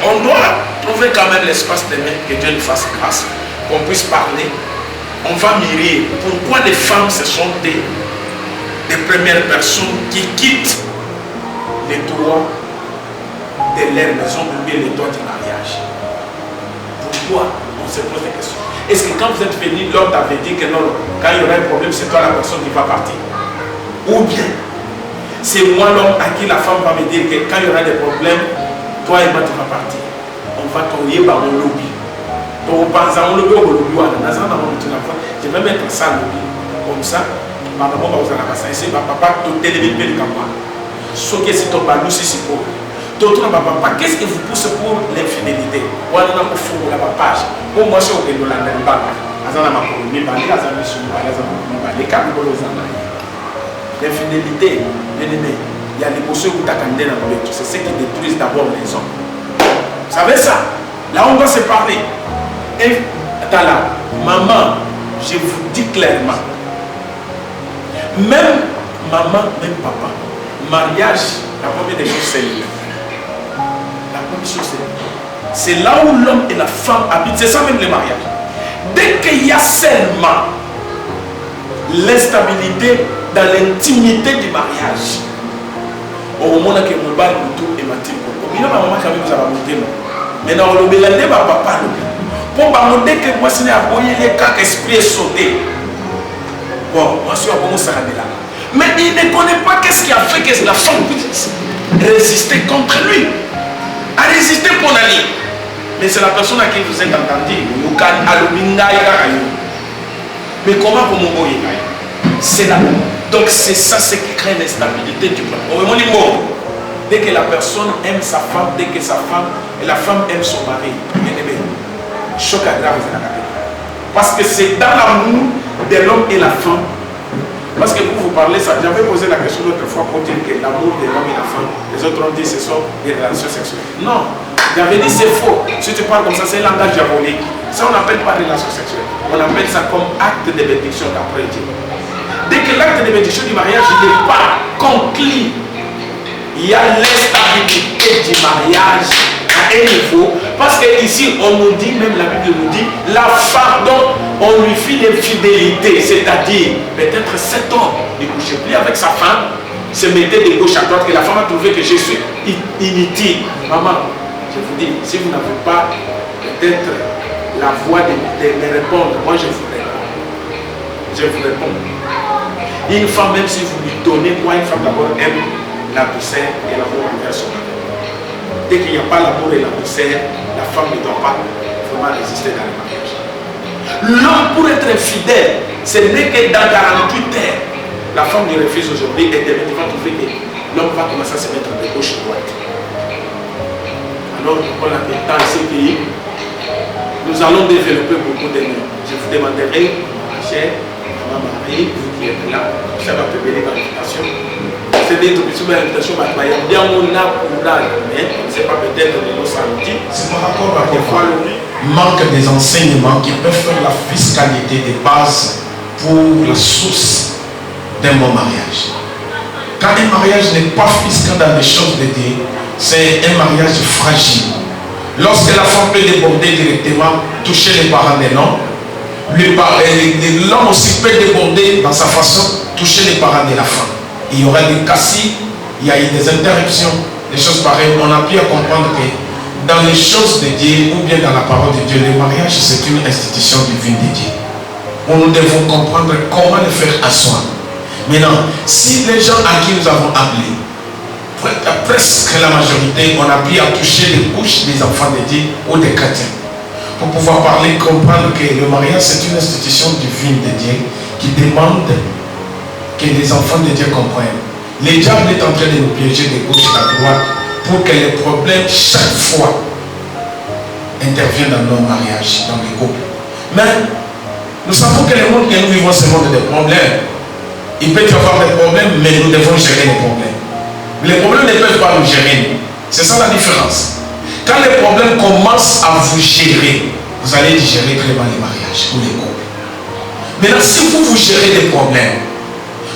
on doit trouver quand même l'espace de main, que Dieu nous fasse grâce, qu'on puisse parler. On va mirer pourquoi les femmes, ce sont des premières personnes qui quittent les droits de leur maison ou bien les droits du mariage. Pourquoi? On se pose des questions. Est-ce que quand vous êtes venu, l'autre avait dit que non, quand il y aura un problème, c'est toi la personne qui va partir? Ou bien, c'est moi l'homme à qui la femme va me dire que quand il y aura des problèmes, toi et moi tu vas partir. On va t'envoyer par mon lobby. Donc par exemple, le lobby, je vais mettre ça lobby. Comme ça, ma maman va vous en passer ici, ma papa te télévise le campagne. Ce qui est ton balou, c'est pour. D'autres papa, qu'est-ce que vous poussez pour l'infidélité? Ou alors on a pour la page. Pour moi, c'est au Kenya, la l'infidélité, il y a des postes où tu as candidé dans le monde. C'est ce qui détruisent d'abord les hommes. Vous savez ça? Là, on doit se parler. Et là, maman, je vous dis clairement, même maman, même papa, mariage, la première des choses, c'est la première chose, c'est là où l'homme et la femme habitent. C'est ça même le mariage. Dès qu'il y a seulement l'instabilité dans l'intimité du mariage, au moment que mon bal est matin, il y a ma maman qui vous a monté. Maintenant, on le mélange à papa. Pour dès que moi, c'est à voyer les cas esprit est sauté. Bon, moi, je suis à bon ça là. Mais il ne connaît pas qu'est-ce qui a fait que la femme puisse résister contre lui. A résister pour l'année. Mais c'est la personne à qui vous êtes entendu. Mais comment vous m'envoyez? C'est là. Donc c'est ça ce qui crée l'instabilité du peuple. Dès que la personne aime sa femme, dès que sa femme et la femme aime son mari, choc aggrave. Parce que c'est dans l'amour de l'homme et la femme. Parce que vous parlez ça, j'avais posé la question l'autre fois pour dire que l'amour de l'homme et la femme, les autres ont dit que ce sont des relations sexuelles. Non, j'avais dit c'est faux. Si tu parles comme ça, c'est un langage diabolique. Ça on n'appelle pas relation sexuelle. On appelle ça comme acte de bénédiction d'après Dieu. Dès que l'acte de bénédiction du mariage n'est pas conclu, il y a l'instabilité du mariage à un niveau. Parce que ici on nous dit, même la Bible nous dit, la femme dont on lui fit l'infidélité, c'est-à-dire peut-être cet homme ne couchait plus avec sa femme, se mettait de gauche à droite, que la femme a trouvé que je suis inutile. Maman, je vous dis, si vous n'avez pas peut-être la voix de me répondre, moi je vous réponds. Je vous réponds. Une femme, même si vous lui donnez quoi, une femme d'abord aime la douceur et l'amour envers son mari. Dès qu'il n'y a pas l'amour et la douceur, la femme ne doit pas vraiment résister dans le mariage. L'homme, pour être fidèle, ce n'est que dans 48 heures. La femme lui refuse aujourd'hui et demain, tu vas trouver que l'homme va commencer à se mettre de gauche à droite. Alors, on a des temps ces pays, nous allons développer beaucoup de noms. Je vous demanderai, ma chère, ma Marie, vous qui êtes là, ça va te bénir dans l'invitation. C'est des invitation, mais il y a mon âme pour l'âme, mais ce n'est pas peut-être de nos samedis. C'est par rapport à des fois le manque des enseignements qui peuvent faire la fiscalité de base pour la source d'un bon mariage. Quand un mariage n'est pas fiscal dans les choses de Dieu, c'est un mariage fragile. Lorsque la femme peut déborder directement, toucher les parents de l'homme, l'homme aussi peut déborder dans sa façon, toucher les parents de la femme. Il y aura des cassis, il y a eu des interruptions, des choses pareilles. On a pu comprendre que dans les choses de Dieu ou bien dans la parole de Dieu, le mariage c'est une institution divine de Dieu. Nous devons comprendre comment le faire à soi. Maintenant, si les gens à qui nous avons appelé, presque la majorité, on a pu toucher les bouches des enfants de Dieu ou des chrétiens. Pour pouvoir parler, comprendre que le mariage c'est une institution divine de Dieu qui demande que les enfants de Dieu comprennent. Le diable est en train de nous piéger de gauche à droite pour que les problèmes chaque fois interviennent dans nos mariages, dans les couples. Mais nous savons que le monde que nous vivons, c'est le monde des problèmes. Il peut y avoir des problèmes, mais nous devons gérer les problèmes. Les problèmes ne peuvent pas nous gérer. C'est ça la différence. Quand les problèmes commencent à vous gérer, vous allez gérer très mal les mariages ou les couples. Maintenant, si vous gérez les problèmes,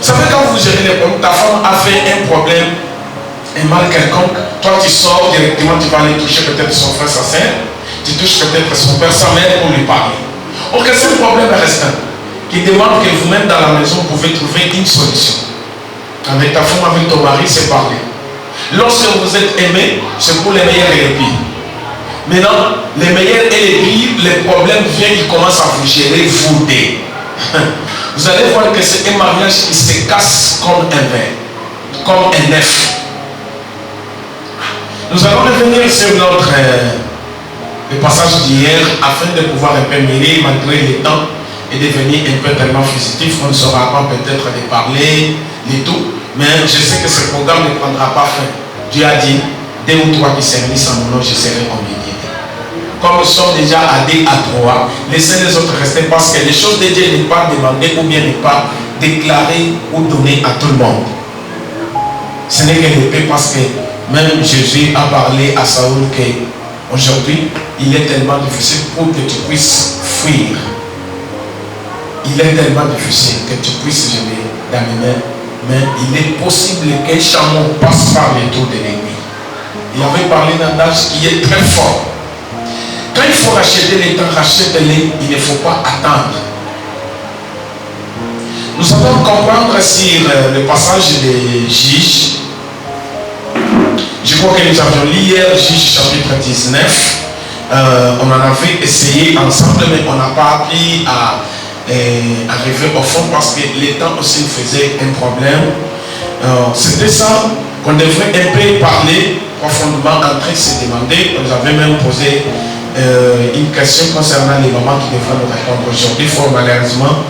vous savez, quand vous gérez les problèmes, ta femme a fait un problème, un mal quelconque, toi tu sors directement, tu vas aller toucher peut-être son frère, sa sœur, tu touches peut-être son père, sa mère pour lui parler. Ok, c'est un problème restant qui demande que vous-même dans la maison, vous pouvez trouver une solution. Avec ta femme, avec ton mari, c'est parler. Lorsque vous êtes aimé, c'est pour les meilleurs et les pires. Maintenant, les meilleurs et les pires, les problèmes viennent, ils commencent à vous gérer, vous deux. Vous allez voir que c'est un mariage qui se casse comme un verre. comme un nef. Nous allons revenir sur notre le passage d'hier afin de pouvoir un peu mirer malgré le temps et devenir un peu tellement fugitif. On ne saura pas peut-être de parler de tout, mais je sais que ce programme ne prendra pas fin. Dieu a dit, 2 ou 3 qui s'unissent en mon nom, je serai au milieu. Comme nous sommes déjà à 2 à 3, laissez les autres rester parce que les choses de Dieu n'est pas demandées ou bien n'est pas déclarées ou données à tout le monde. Ce n'est que l'épée parce que même Jésus a parlé à Saoul qu'aujourd'hui, il est tellement difficile pour que tu puisses fuir. Il est tellement difficile que tu puisses jeter dans mes mains, mais il est possible qu'un chameau passe par les trous de l'ennemi. Il avait parlé d'un âge qui est très fort. Quand il faut racheter les temps, rachète-les, il ne faut pas attendre. Nous allons comprendre sur le passage des Juges. Je crois que nous avions lu hier Juges chapitre 19. On en avait essayé ensemble, mais on n'a pas appris à arriver au fond parce que le temps aussi faisait un problème. C'était ça qu'on devrait un peu parler profondément, en train de se demander. On nous avait même posé une question concernant les mamans qui devraient nous répondre aujourd'hui. Fort malheureusement,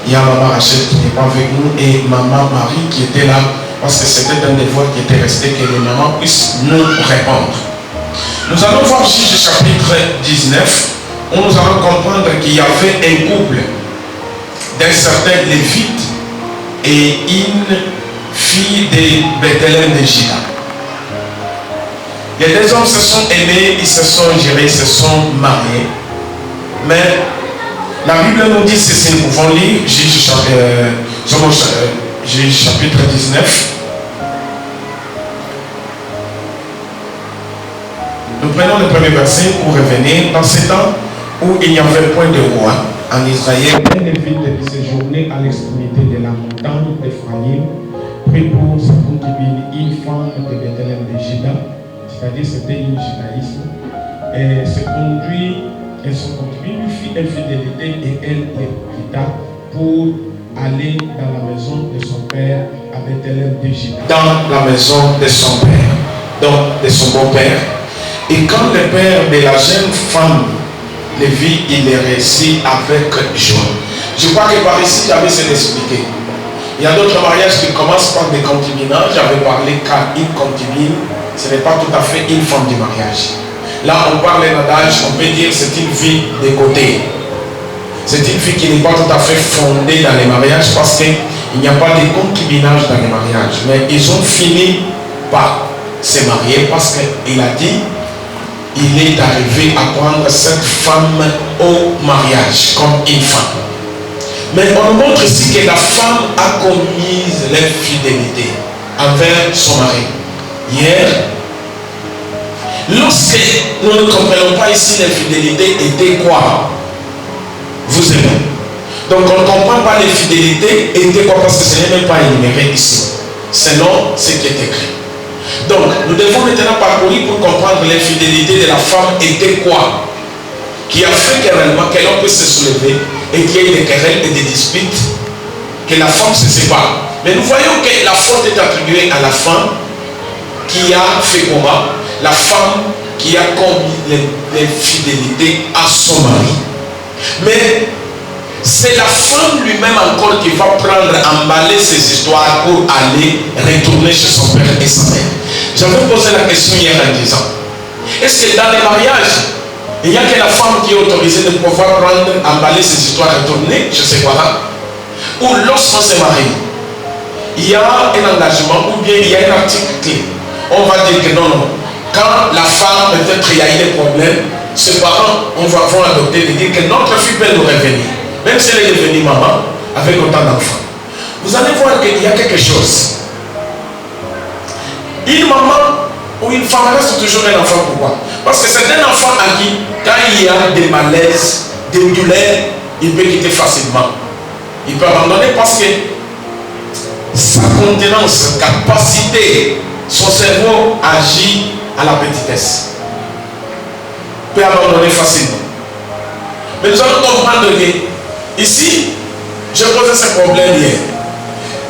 il y a maman Rachel qui n'est pas avec nous et maman Marie qui était là parce que c'était un devoir qui était resté que les mamans puissent nous répondre. Nous allons voir Juges chapitre 19 où nous allons comprendre qu'il y avait un couple d'un certain Lévite et une fille de Bethléem de Juda. Les 2 hommes se sont aimés, ils se sont gérés, ils se sont mariés. Mais la Bible nous dit ceci, nous pouvons lire Juges chapitre 19. Nous prenons le premier verset pour revenir. Dans ce temps où il n'y avait point de roi en Israël, un Lévite qui séjournait à l'extrémité de la montagne d'Ephraïm prit pour sa concubine une femme de Bethléem de Juda, c'est-à-dire c'était une judaïsme, et se conduit, et son concubine lui fit infidélité et elle le quitta pour aller dans la maison de son père à Bethléem de Juda. Dans la maison de son père, donc de son beau-père. Et quand le père de la jeune femme le vit, il est réussi avec joie. Je crois que par ici, j'avais essayé d'expliquer. Il y a d'autres mariages qui commencent par des concubinages. J'avais parlé qu'à une concubine, ce n'est pas tout à fait une femme du mariage. Là, on parle d'un âge, on peut dire que c'est une fille de côté. C'est une fille qui n'est pas tout à fait fondée dans les mariages parce qu'il n'y a pas de concubinage dans les mariages. Mais ils ont fini par se marier parce qu'il a dit il est arrivé à prendre cette femme au mariage comme une femme. Mais on montre ici que la femme a commis l'infidélité envers son mari. Hier, lorsque nous ne comprenons pas ici l'infidélité était quoi? Vous aimez. Donc on ne comprend pas l'infidélité était quoi parce que ce n'est même pas énuméré ici. Selon ce qui est écrit. Donc, nous devons maintenant parcourir pour comprendre l'infidélité de la femme était quoi qui a fait que réellement que l'homme puisse se soulever et qu'il y ait des querelles et des disputes, que la femme se sépare. Mais nous voyons que la faute est attribuée à la femme qui a fait comment? La femme qui a commis l'infidélité à son mari. Mais c'est la femme lui-même encore qui va prendre, emballer ses histoires pour aller retourner chez son père et sa mère. J'avais posé la question hier en disant, est-ce que dans les mariages, il n'y a que la femme qui est autorisée de pouvoir prendre, emballer ses histoires et retourner chez ses parents? Ou lorsqu'on se marie, il y a un engagement ou bien il y a un article clé. On va dire que non. Quand la femme, peut-être il y a eu des problèmes, ses parents vont adopter et dire que notre fille peut nous revenir. Même si elle est devenue maman, avec autant d'enfants. Vous allez voir qu'il y a quelque chose. Une maman ou une femme reste toujours un enfant. Pourquoi? Parce que c'est un enfant à qui, quand il y a des malaises, des douleurs, il peut quitter facilement. Il peut abandonner parce que sa contenance, capacité, son cerveau agit à la petitesse. Il peut abandonner facilement. Mais nous allons comprendre que ici, je posais ce problème hier.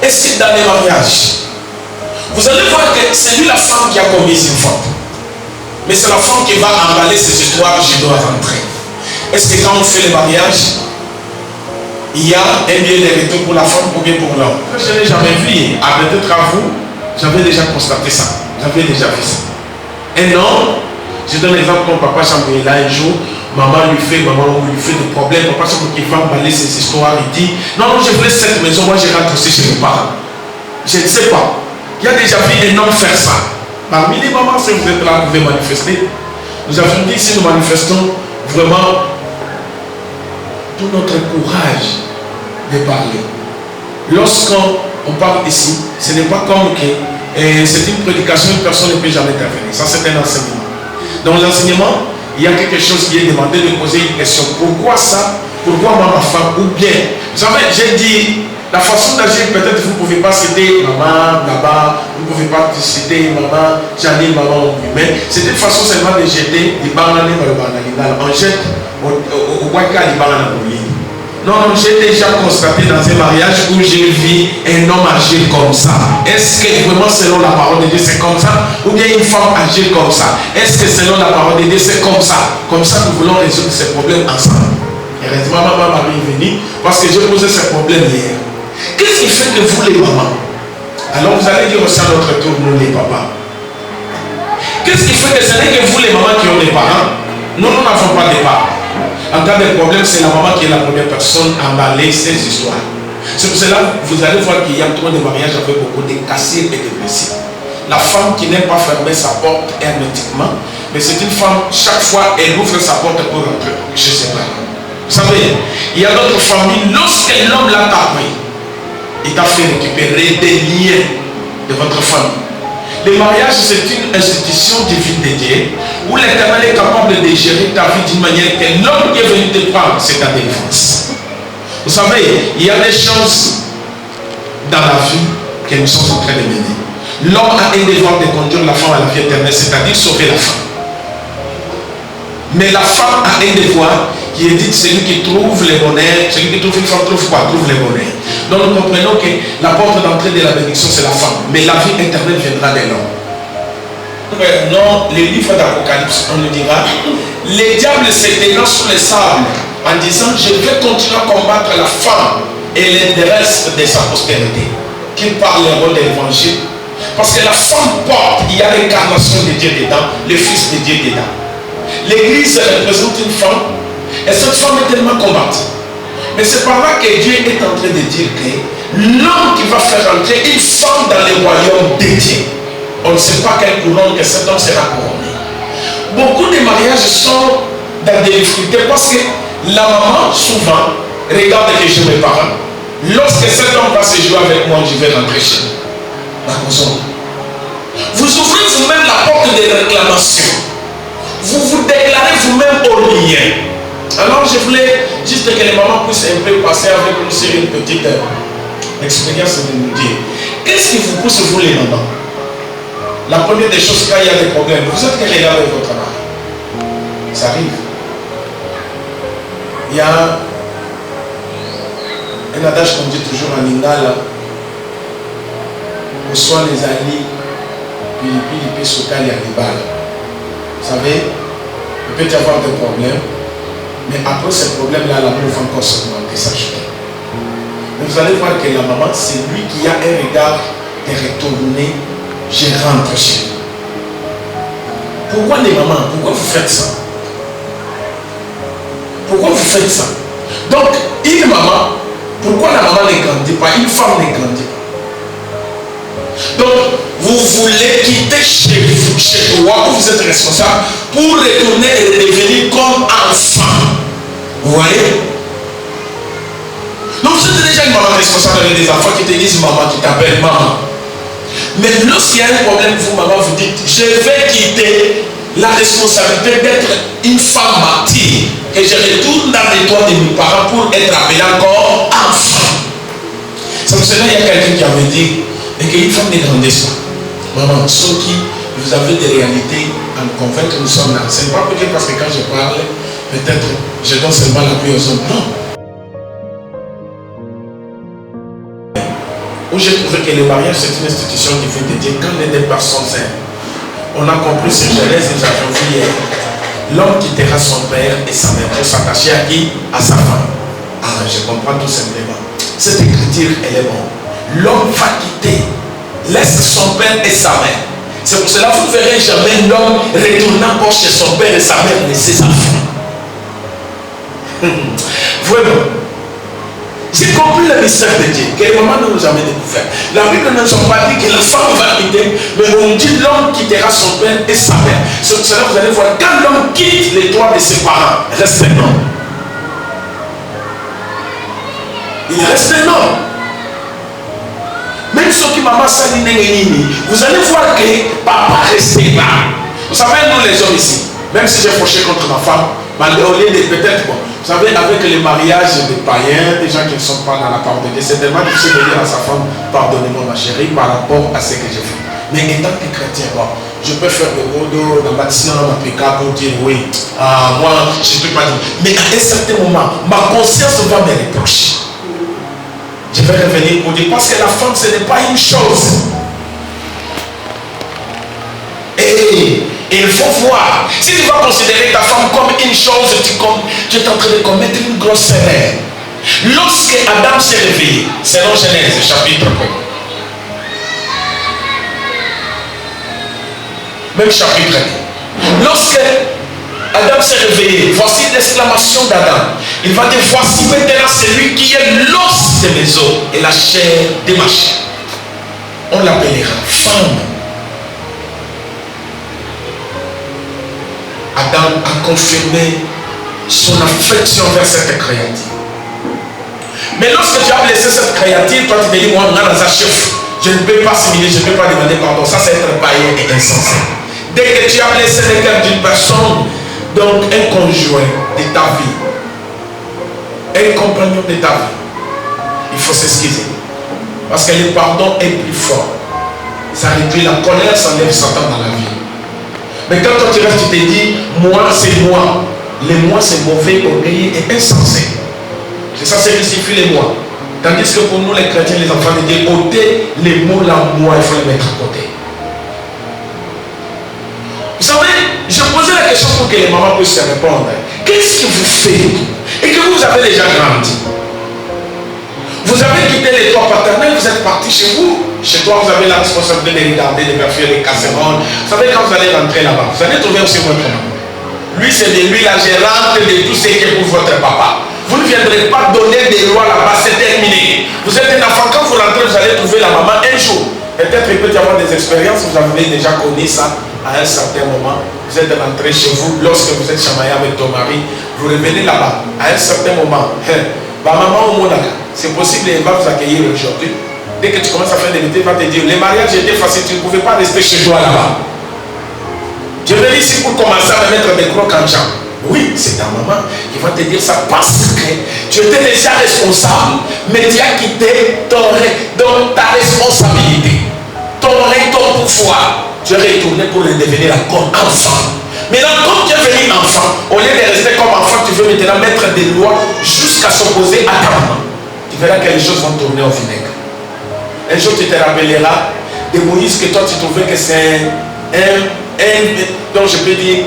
Est-ce que dans les mariages, Vous allez voir que c'est lui la femme qui a commis une faute. Mais c'est la femme qui va emballer ces histoires, je dois rentrer. Est-ce que quand on fait le mariage, il y a un bien de retour pour la femme ou bien pour l'homme? Je n'ai jamais vu. Peut-être à vous, j'avais déjà constaté ça. J'avais déjà vu ça. Un homme, je donne l'exemple comme papa Chamboué là un jour, maman lui fait des problèmes, papa Chamboué qui va emballer ces histoires, il dit non, je voulais cette maison, moi je rentre aussi chez mes parents. Je ne sais pas. Il y a déjà vu un homme faire ça. Parmi les mamans, si vous êtes là, vous pouvez manifester. Nous avons dit si nous manifestons vraiment tout notre courage de parler. Lorsqu'on parle ici, ce n'est pas comme que c'est une prédication, une personne ne peut jamais intervenir. Ça, c'est un enseignement. Dans l'enseignement, il y a quelque chose qui est demandé de poser une question. Pourquoi ça? Pourquoi moi, ma femme? Ou bien, vous savez, j'ai dit, la façon d'agir, peut-être vous ne pouvez pas citer maman là-bas, vous ne pouvez pas citer maman, Janine, maman, mais c'est une façon seulement de jeter des bananes dans le banal. On jette au Waka les bananes. Non, j'ai déjà constaté dans un mariage où j'ai vu un homme agir comme ça. Est-ce que vraiment selon la parole de Dieu c'est comme ça? Ou bien une femme agir comme ça? Est-ce que selon la parole de Dieu c'est comme ça? Comme ça nous voulons résoudre ces problèmes ensemble. Heureusement, maman m'a venu parce que j'ai posé ces problèmes hier. Qu'est-ce qui fait de vous les mamans? Alors vous allez dire aussi à notre tour, nous les papas. Qu'est-ce qui fait que ce n'est que vous les mamans qui ont des parents? Nous n'avons pas de parents. En cas de problème, c'est la maman qui est la première personne à emballer ces histoires. C'est pour cela que vous allez voir qu'il y a trop de mariages avec beaucoup de cassés et de blessés. La femme qui n'aime pas fermer sa porte hermétiquement, mais c'est une femme, chaque fois, elle ouvre sa porte pour rentrer chez ses parents. Vous savez, il y a d'autres familles, lorsque l'homme l'a tapé, il t'a fait récupérer des liens de votre famille. Le mariage, c'est une institution divine de Dieu où l'Éternel est capable de gérer ta vie d'une manière que l'homme qui est venu te prendre, c'est ta défense. Vous savez, il y a des choses dans la vie que nous sommes en train de mener. L'homme a un devoir de conduire la femme à la vie éternelle, c'est-à-dire sauver la femme. Mais la femme a un devoir qui est dit celui qui trouve le bonheur, celui qui trouve une femme trouve quoi? Trouve le bonheur. Donc nous comprenons que la porte d'entrée de la bénédiction c'est la femme, mais la vie éternelle viendra de l'homme. Non, le livre d'Apocalypse, on nous dira, les diables s'éteignant sous les sables en disant je vais continuer à combattre la femme et les restes de sa postérité, qui parleront de l'évangile. Parce que la femme porte, il y a l'incarnation de Dieu dedans, le Fils de Dieu dedans. L'église représente une femme, et cette femme est tellement combattue. Mais c'est par là que Dieu est en train de dire que l'homme qui va faire entrer une femme dans le royaume de Dieu, on ne sait pas quelle couronne que cet homme sera couronné. Beaucoup de mariages sont dans des difficultés parce que la maman, souvent, regarde que j'ai mes parents. Lorsque cet homme va se jouer avec moi, je vais rentrer chez nous. Vous ouvrez vous-même la porte de réclamation. Vous vous déclarez vous-même au lien. Alors je voulais juste que les mamans puissent un peu passer avec nous sur une petite expérience de nous dire. Qu'est-ce qui vous pousse vous les mamans? La première des choses, quand il y a des problèmes, vous êtes quel égard avec votre mari? Ça arrive. Il y a un adage qu'on dit toujours en Lingala. Au soir les alliés, puis il peut sauter à l'animal. Vous savez, il peut y avoir des problèmes, mais après ces problèmes-là, l'amour va encore s'augmenter, s'ajouter. Mais vous allez voir que la maman, c'est lui qui a un regard de retourner, je rentre chez lui. Pourquoi les mamans? Pourquoi vous faites ça? Pourquoi vous faites ça? Donc, une maman, pourquoi la maman ne grandit pas? Une femme ne grandit pas. Donc, vous voulez quitter chez vous, chez toi, où vous êtes responsable, pour retourner et redevenir comme enfant. Vous voyez? Donc, vous êtes déjà une maman responsable avec des enfants qui te disent maman, qui t'appellent maman. Mais lorsqu'il y a un problème, vous, maman, vous dites je vais quitter la responsabilité d'être une femme martyre et je retourne dans les toits de mes parents pour être appelé encore enfant. C'est pour cela qu'il y a quelqu'un qui avait dit et qu'une femme ne grandisse pas. Maman, ceux qui vous avez des réalités à me convaincre que nous sommes là. Ce n'est pas peut-être parce que quand je parle, peut-être je donne seulement l'appui aux hommes. Non. où j'ai trouvé que le mariage c'est une institution divine de Dieu. Quand les deux personnes s'aiment, on a compris sur Genèse, nous avons vu hier, l'homme quittera son père et sa mère pour s'attacher à qui? À sa femme. Ah, je comprends tout simplement. Cette écriture, elle est bonne. L'homme va quitter, laisse son père et sa mère. C'est pour cela que vous ne verrez jamais l'homme retourner encore chez son père et sa mère laisser sa femme. Vraiment. J'ai compris le mystère de Dieu, que les mamans ne nous ont jamais découvert. La Bible ne nous a pas dit que la femme va quitter, mais on dit l'homme quittera son père et sa mère. C'est pour cela que vous allez voir, quand l'homme quitte les toits de ses parents, reste un homme. Il reste un homme. Même ceux qui maman s'alignent, vous allez voir que papa reste là. Vous savez, nous les hommes ici, même si j'ai fauché contre ma femme, au lieu de peut-être, bon, vous savez, avec les mariages des païens, des gens qui ne sont pas dans la parole de Dieu, c'est tellement difficile de dire à sa femme, pardonnez-moi ma chérie, par rapport à ce que j'ai fait. Mais étant que chrétien, bon, je peux faire le mot dans ma bâtiment, dans ma pick-up pour dire oui, moi, je ne peux pas dire. Mais à un certain moment, ma conscience va me reprocher. Je vais revenir pour dire, parce que la femme, ce n'est pas une chose. Et il faut voir. Si tu vas considérer ta femme comme une chose, tu es en train de commettre une grosse erreur. Lorsque Adam s'est réveillé, selon Genèse chapitre 1. Même chapitre 1. Lorsque Adam s'est réveillé, voici l'exclamation d'Adam. Il va dire, voici maintenant celui qui est l'os de mes os et la chair de ma chair. On l'appellera femme. Adam a confirmé son affection vers cette créature. Mais lorsque tu as blessé cette créature, toi tu te dis, moi, je ne peux pas s'humilier, je ne peux pas demander pardon. Ça, c'est être païen et insensé. Dès que tu as blessé le cœur d'une personne, donc un conjoint de ta vie, un compagnon de ta vie, il faut s'excuser. Parce que le pardon est plus fort. Ça réduit la colère, ça enlève Satan dans la vie. Mais quand toi tu restes, tu te dis, moi c'est moi. Le moi c'est mauvais, orgueilleux et insensé. C'est ça, c'est justifie les moi. Tandis que pour nous les chrétiens, les enfants de Dieu, ôter les mots là, moi, il faut les mettre à côté. Vous savez, je posais la question pour que les mamans puissent se répondre. Qu'est-ce que vous faites et que vous avez déjà grandi? Vous avez quitté les toits paternels, vous êtes parti chez vous. Chez toi, vous avez la responsabilité de regarder, de faire les casseroles. Vous savez, quand vous allez rentrer là-bas, vous allez trouver aussi votre maman. Lui, c'est de lui la gérante de tout ce qui est pour votre papa. Vous ne viendrez pas donner des lois là-bas, c'est terminé. Vous êtes un enfant, quand vous rentrez, vous allez trouver la maman un jour. Peut-être il peut y avoir des expériences, vous avez déjà connu ça à un certain moment. Vous êtes rentré chez vous, lorsque vous êtes chamaillé avec ton mari, vous revenez là-bas, à un certain moment. Ma maman au Monaco, c'est possible, elle va vous accueillir aujourd'hui. Dès que tu commences à faire des métiers, il va te dire, les mariages étaient faciles, tu ne pouvais pas rester chez toi là-bas. Je vais ici pour commencer à me mettre des crocs en jambe. Oui, c'est ta maman qui va te dire ça parce que tu étais déjà responsable, mais tu as quitté donc ta responsabilité, ton pouvoir. Tu es retourné pour le devenir encore enfant. Maintenant, comme tu es venu enfant, au lieu de rester comme enfant, tu veux maintenant mettre des lois jusqu'à s'opposer à ta maman. Tu verras que les choses vont tourner au vinaigre. Un jour, tu te rappelleras de Moïse que toi, tu trouvais que c'est donc je peux dire,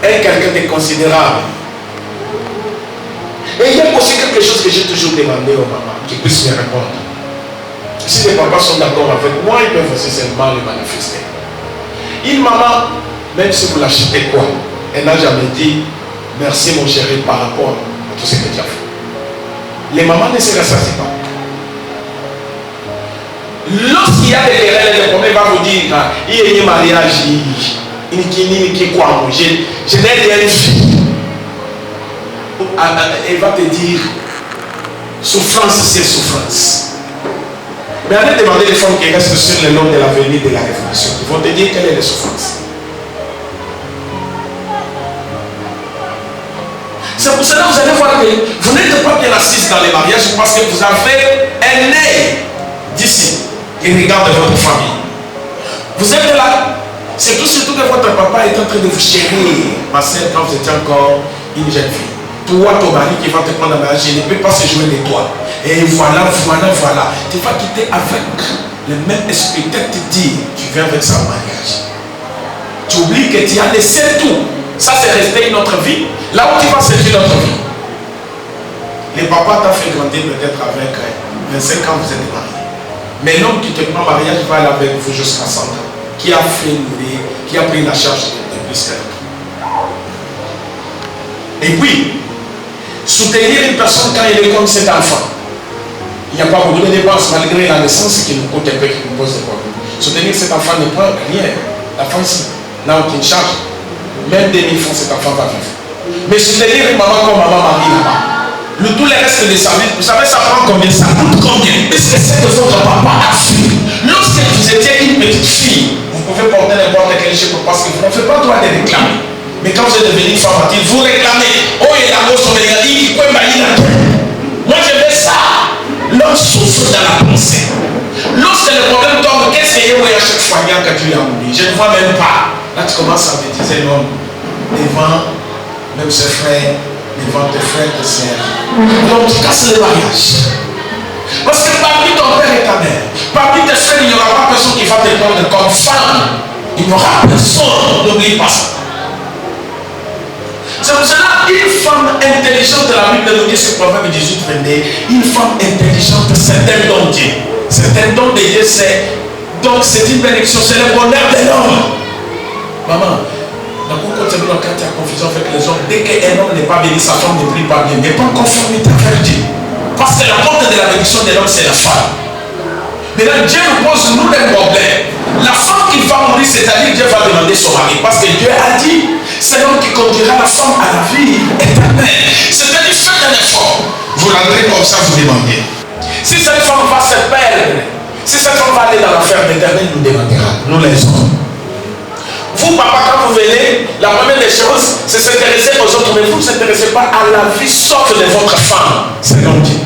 quelqu'un de considérable. Et il y a aussi quelque chose que j'ai toujours demandé aux mamans, qui puissent me répondre. Si les papas sont d'accord avec moi, ils peuvent aussi seulement le manifester. Une maman, même si vous l'achetez quoi, elle n'a jamais dit merci mon chéri par rapport à tout ce que tu as fait. Les mamans ne se rassasient pas. Lorsqu'il y a des querelles, le premier va vous dire il y a un mariage, je n'ai rien fait. Elle va te dire souffrance, c'est souffrance. Mais allez demander les femmes qui restent sur le nom de l'avenir de la révolution. Ils vont te dire quelle est la souffrance. C'est pour cela que vous allez voir que vous n'êtes pas bien assise dans les mariages parce que vous avez un œil d'ici qui regarde votre famille. Vous êtes là, surtout que votre papa est en train de vous chérir, ma soeur, quand vous étiez encore une jeune fille. Toi, ton mari qui va te prendre en mariage, je ne peux pas se jouer de toi. Et voilà. Tu vas quitter avec le même esprit. Peut-être te dire, tu viens avec ça au mariage. Tu oublies que tu as laissé tout. Ça, c'est resté une autre vie. Là où tu vas, c'est une autre vie. Les papas t'ont fait grandir peut-être avec 25 ans, vous êtes mariés. Mais l'homme qui te prend en mariage va aller avec vous jusqu'à 100 ans. Qui a fait nourrir, qui a pris la charge de plus qu'elle. Et puis, soutenir une personne quand elle est comme cet enfant. Il n'y a pas beaucoup de dépenses malgré la naissance qui nous coûte un peu, qui nous pose des problèmes. Soutenir cet enfant ne prend rien. La fin ici n'a aucune charge. Même 2000 francs, cet enfant va vivre. Mais soutenir une maman comme maman Marie là-bas. Tout le reste de sa vie, vous savez, ça prend combien? Ça coûte combien? Est-ce que c'est que votre papa a fait? Lorsque vous étiez une petite fille, vous pouvez porter n'importe quel chose parce que vous ne faites pas droit de réclamer. Mais quand vous êtes devenue femme adulte, vous réclamez. Oh, il y a la grosse médaille, il peut bailler la tête. Moi, je veux ça. L'homme souffre dans la pensée. Lorsque le problème tombe, qu'est-ce qu'il y a à chaque fois que tu as oublié? Je ne vois même pas. Là, tu commences à bêtiser l'homme devant même ses frères, devant tes frères, tes sœurs. Donc, tu casses le mariage. Parce que parmi ton père et ta mère, parmi tes frères, il n'y aura pas personne qui va te prendre comme femme. Il n'y aura personne. N'oublie pas ça. C'est pour cela une femme intelligente, la Bible nous dit ce proverbe 18, 22, une femme intelligente, c'est un don de Dieu. C'est un don de Dieu, donc c'est une bénédiction, c'est le bonheur de l'homme. Maman, dans beaucoup de cas, quand tu as confusion avec les hommes, dès qu'un homme n'est pas béni, sa femme ne prie pas bien, n'est pas en conformité avec Dieu. Parce que la porte de la bénédiction de l'homme, c'est la femme. Maintenant, Dieu nous pose nous des problèmes. La femme qui va mourir, c'est-à-dire Dieu va demander son mari. Parce que Dieu a dit, c'est l'homme qui conduira la femme à la vie éternelle. C'est-à-dire, faites un effort. Vous rentrez comme ça, vous demandez. Si cette femme va se perdre, si cette femme va aller dans l'enfer, l'Éternel nous demandera, nous les hommes. Vous, papa, quand vous venez, la première des choses, c'est s'intéresser aux autres, mais vous ne vous intéressez pas à la vie sorte de votre femme. C'est comme Dieu.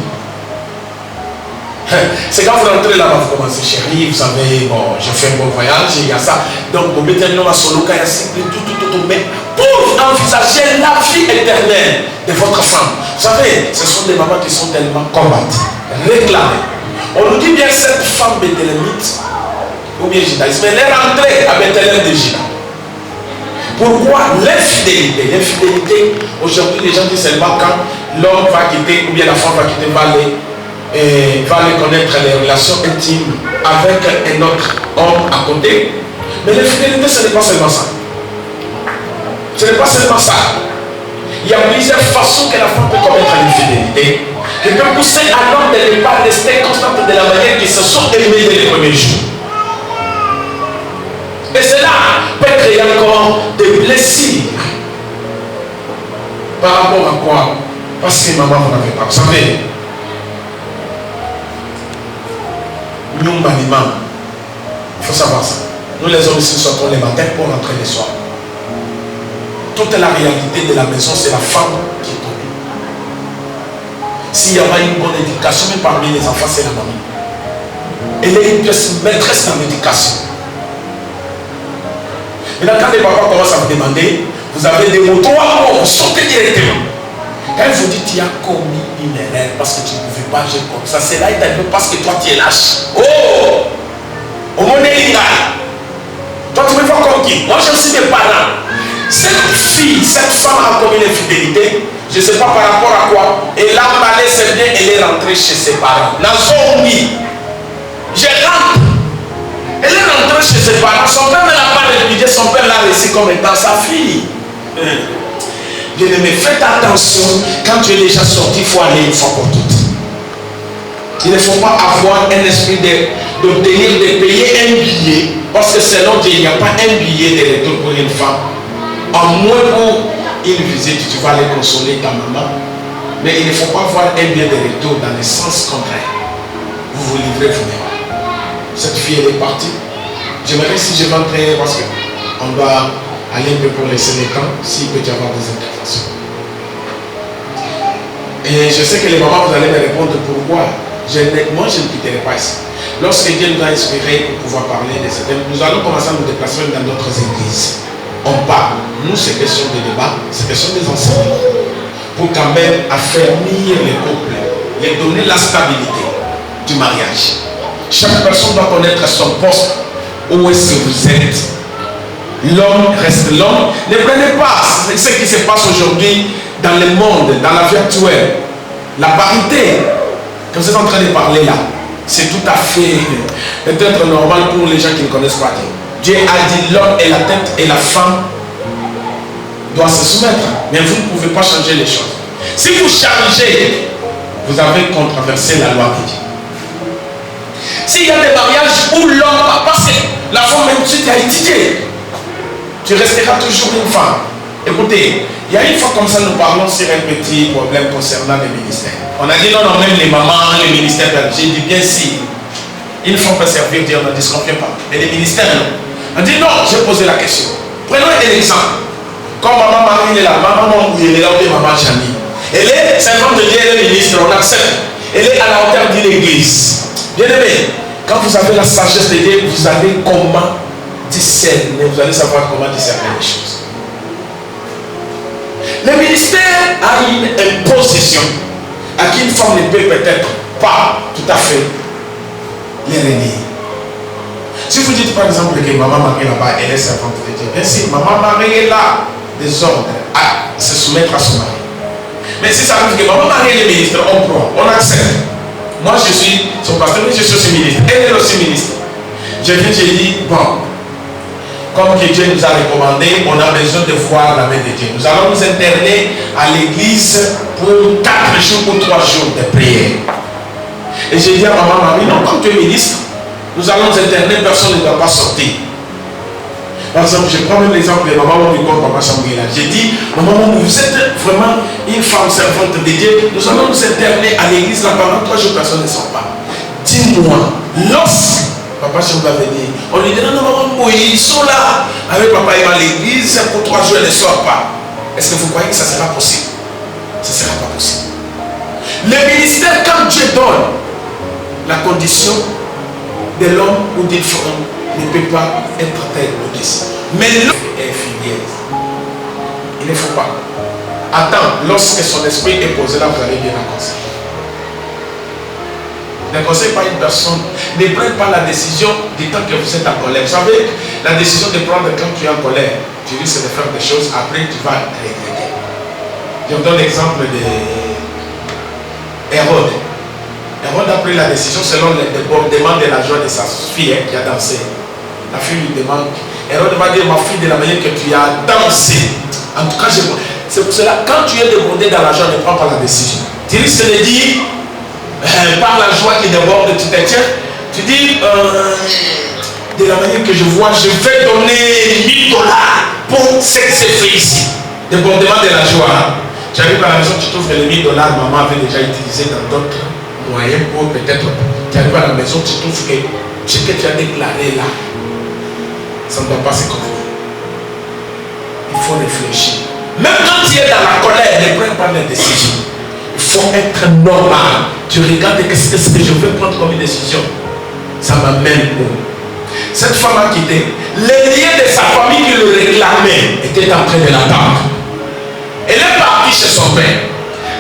C'est quand vous rentrez là-bas, vous commencez, chérie, vous savez, bon, je fais un bon voyage, il y a ça. Donc, vous mettez un homme à solo, il y a tout, mais pour envisager la vie éternelle de votre femme. Vous savez, ce sont des mamans qui sont tellement combattues, réclamées. On nous dit bien cette femme béthélémite, ou bien judaïsme, elle est rentrée à Bethléem de Juda. Pourquoi l'infidélité? L'infidélité, aujourd'hui, les gens disent seulement quand l'homme va quitter, ou bien la femme va quitter, va aller connaître les relations intimes avec un autre homme à côté. Mais l'infidélité, ce n'est pas seulement ça. Ce n'est pas seulement ça. Il y a plusieurs façons que la femme peut commettre l'infidélité, qui peut pousser à l'homme de ne pas rester constant de la manière qu'ils se sont aimés dès les premiers jours. Et cela peut créer encore des blessures. Par rapport à quoi? Parce que maman, vous n'avez pas. Vous savez, nous, il faut savoir ça. Nous, les hommes, ici, sortons les matins pour rentrer les soirs. Toute la réalité de la maison, c'est la femme qui conduit. S'il y a pas une bonne éducation, mais parmi les enfants, c'est la maman. Elle est une pièce maîtresse dans l'éducation. Maintenant, quand les papas commencent à vous demander, vous avez des mots, vous sortez directement. Quand vous dites, tu as commis une erreur parce que tu ne pouvais pas agir comme ça, c'est là il t'a dit parce que toi tu es lâche. Oh! Au monde est illégal. Toi tu me vois comme qui? Moi j'ai aussi des parents. Cette fille, cette femme a commis l'infidélité, je ne sais pas par rapport à quoi. Elle a emballé ses biens, elle est rentrée chez ses parents. Nazomi, je rentre. Elle est rentrée chez ses parents. Son père ne l'a pas répudié, son père l'a laissé comme étant sa fille. Bien-aimé, faites attention, quand tu es déjà sorti, il faut aller une fois pour toutes. Il ne faut pas avoir un esprit d'obtenir, de payer un billet, parce que selon Dieu, il n'y a pas un billet de retour pour une femme. En moins pour une visite, tu vas aller consoler ta maman, mais il ne faut pas avoir un billet de retour dans le sens contraire. Vous vous livrez vous-même. Cette fille, elle est partie. J'aimerais si je rentrais, parce qu'on doit aller un peu pour laisser le temps, s'il peut y avoir des interventions. Et je sais que les mamans, vous allez me répondre pourquoi. Moi, je ne quitterai pas ici. Lorsque Dieu nous a inspiré pour pouvoir parler de ce thème, nous allons commencer à nous déplacer dans d'autres églises. On parle. Nous, c'est question de débat, c'est question des enseignements. pour quand même affermir les couples, les donner la stabilité du mariage. Chaque personne doit connaître son poste. Où est-ce que vous êtes? L'homme reste l'homme. Ne prenez pas ce qui se passe aujourd'hui dans le monde, dans la vie actuelle. La parité que vous êtes en train de parler là, c'est tout à fait peut-être normal pour les gens qui ne connaissent pas Dieu. Dieu a dit l'homme est la tête et la femme doit se soumettre. Mais vous ne pouvez pas changer les choses. Si vous changez, vous avez controversé la loi de Dieu. S'il y a des mariages où l'homme, parce que la femme même tu as étudié, tu resteras toujours une femme. Écoutez, il y a une fois comme ça, nous parlons sur un petit problème concernant les ministères. On a dit non, non, même les mamans, les ministères, j'ai dit bien si une femme peut servir Dieu, on ne disconvient pas. Mais les ministères, non. On dit non, j'ai posé la question. Prenons un exemple. Quand maman Marie est là, maman il est là où est maman Chani. Elle est servante de Dieu, elle est ministre, on accepte. Elle est à la hauteur d'une église. Bien aimé, quand vous avez la sagesse de Dieu, vous allez comment discerner, vous allez savoir comment discerner les choses. Le ministère a une imposition à qui une femme ne peut peut-être pas tout à fait les renier. Si vous dites par exemple que maman Marie là-bas, elle est servante de Dieu, bien sûr, maman Marie est là, des ordres à se soumettre à son mari. Mais si ça arrive que maman Marie est ministre, on croit, on accepte. Moi je suis son pasteur, mais je suis aussi ministre. Elle est aussi ministre. J'ai dit, bon, comme que Dieu nous a recommandé, on a besoin de voir la main de Dieu. Nous allons nous interner à l'église pour 4 jours ou 3 jours de prière. Et j'ai dit à maman Marie, non, comme tu es ministre, nous allons nous interner, personne ne doit pas sortir. Par exemple, je prends même l'exemple de maman Mouikon, papa Samuel. J'ai dit, maman, vous êtes vraiment une femme servante de Dieu. Nous allons nous interner à l'église là pendant 3 jours, personne ne sort pas. Dis-moi, lorsque papa Samuel va venir, on lui dit, non, maman, ils sont là. Avec papa, il va à l'église pour 3 jours, elle ne sort pas. Est-ce que vous croyez que ça sera possible? Ça ne sera pas possible. Le ministère, quand Dieu donne la condition de l'homme ou d'une femme, ne peut pas être tel au-dessus. Mais l'homme est fidèle. Il ne faut pas. Attends, lorsque son esprit est posé là, vous allez bien la conseiller. Ne conseille pas une personne, ne prenez pas la décision du temps que vous êtes en colère. Vous savez, la décision de prendre quand tu es en colère, tu risques de faire des choses, après tu vas regretter. Je vous donne l'exemple de Hérode. Hérode a pris la décision selon les débordements de la joie de sa fille qui a dansé. La fille lui demande, Hérode va dire, ma fille, de la manière que tu as dansé. En tout cas, c'est pour cela, quand tu es débordé dans la joie, ne prends pas la décision. Tu risques de dire, par la joie qui déborde, tu te tiens, tu dis, de la manière que je vois, je vais donner $1000 pour ce que c'est fait ici. Débordement de la joie. Tu arrives à la maison, tu trouves que les $1000, maman avait déjà utilisé dans d'autres moyens pour peut-être, tu arrives à la maison, tu trouves que ce que tu as déclaré là, ça ne doit pas se confondre. Il faut réfléchir. Même quand tu es dans la colère, ne prends pas les décisions. Il faut être normal. Tu regardes qu'est-ce que je veux prendre comme une décision. Ça m'amène où? Cette femme a quitté. Les liens de sa famille qui le réclamaient étaient en train de l'attendre. Elle est partie chez son père.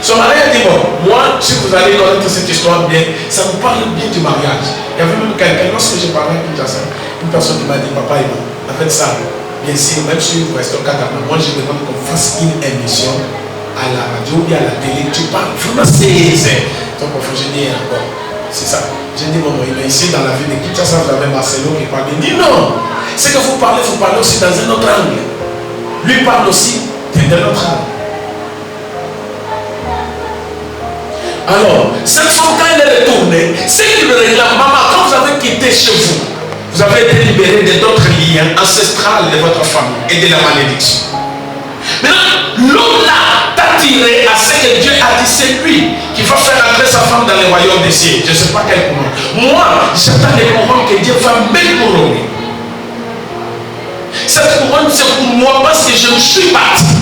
Son mari a dit, bon, moi, si vous allez connaître cette histoire bien, ça vous parle bien du mariage. Il y avait même quelqu'un, lorsque je parlais avec une personne qui m'a dit, papa, en fait ça, bien sûr, même si vous restez au Qatar, moi je demande qu'on fasse une émission à la radio ou à la télé, tu parles, vraiment c'est ton professeur, je dis encore, c'est ça. Je dis, bon, il est ici dans la ville de Kinshasa, vous avez Marcelo qui parle, il dit non, c'est que vous parlez aussi dans un autre angle. Lui parle aussi d'un autre angle. Alors, cette femme, quand elle est retournée, c'est qu'il me réclame, maman, quand vous avez quitté chez vous, vous avez été libéré de d'autres liens ancestrales de votre famille et de la malédiction. Maintenant, l'homme là t'a tiré à ce que Dieu a dit, c'est lui qui va faire entrer sa femme dans le royaume des cieux. Je ne sais pas quel couronne. Moi, j'attends les couronnes que Dieu va me couronner. Cette couronne, c'est pour moi parce que je me suis battu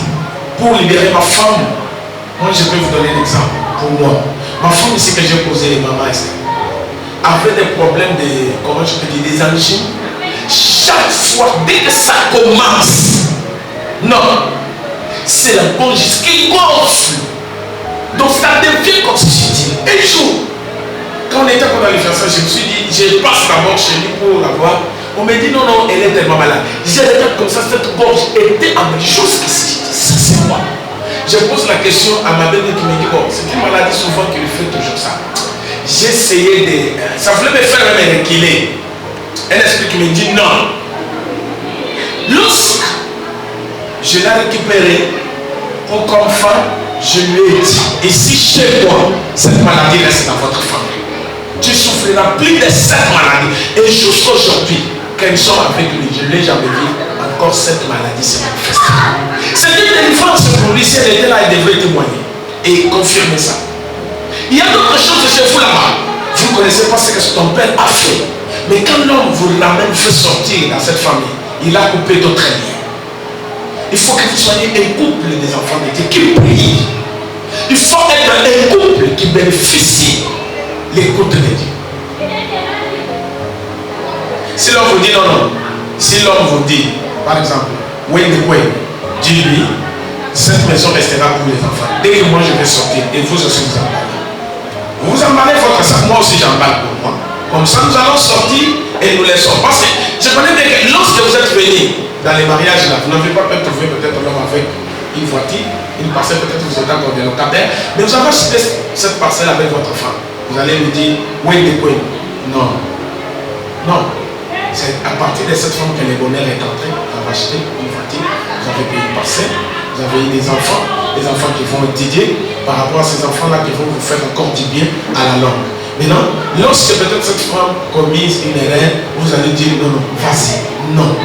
pour libérer ma femme. Moi, je peux vous donner un exemple. Pour moi, ma femme ici que j'ai posé les mamans avait des problèmes de, comment je peux dire, des angines. Chaque fois, dès que ça commence, non, c'est la conjugaison qui gonfle. Donc ça devient comme subtil. Un jour, quand on était pendant les fiançailles, je me suis dit, je passe d'abord chez lui pour la voir. On me dit non, non, elle est tellement malade. J'ai regardé comme ça, cette gorge était en même chose qu'ici. Ça c'est moi. Je pose la question à ma belle qui me dit, bon, c'est une maladie souvent qui lui fait toujours ça. J'ai essayé de... Ça voulait me faire même reculer. Un esprit qui me dit non. Lorsque je l'ai récupéré pour comme femme, je lui ai dit, et si chez moi, cette maladie reste dans votre famille, tu souffriras plus de cette maladie. Et jusqu'aujourd'hui, quand nous sommes avec lui, je ne l'ai jamais vu, encore cette maladie se manifeste. C'est une délivrance pour lui, si elle était là, elle devrait témoigner et confirmer ça. Il y a d'autres choses chez vous là-bas. Vous ne connaissez pas ce que ton père a fait. Mais quand l'homme vous l'amène fait sortir dans cette famille, il a coupé d'autres liens. Il faut que vous soyez un couple des enfants de Dieu qui prie. Il faut être un couple qui bénéficie l'écoute de Dieu. Si l'homme vous dit non, non. Si l'homme vous dit, par exemple, dis-lui, cette maison restera pour les enfants. Dès que moi je vais sortir, et vous aussi vous emballez. Vous emballez votre sac, moi aussi j'emballe pour moi. Comme ça nous allons sortir et nous laissons. Parce que je connais bien que lorsque vous êtes venus dans les mariages là, vous n'avez pas pu trouver peut-être l'homme avec une voiture, une parcelle, peut-être vous êtes encore des locataires, mais vous avez acheté cette parcelle avec votre femme. Vous allez lui dire, non. Non. C'est à partir de cette femme que le bonheur est entré. Vous avez acheté une voiture, vous avez payé une parcelle, vous avez eu des enfants qui vont être dédiés par rapport à ces enfants-là qui vont vous faire encore du bien à la longue. Maintenant, lorsque peut-être cette femme commise une erreur, vous allez dire non, non, vas-y, non.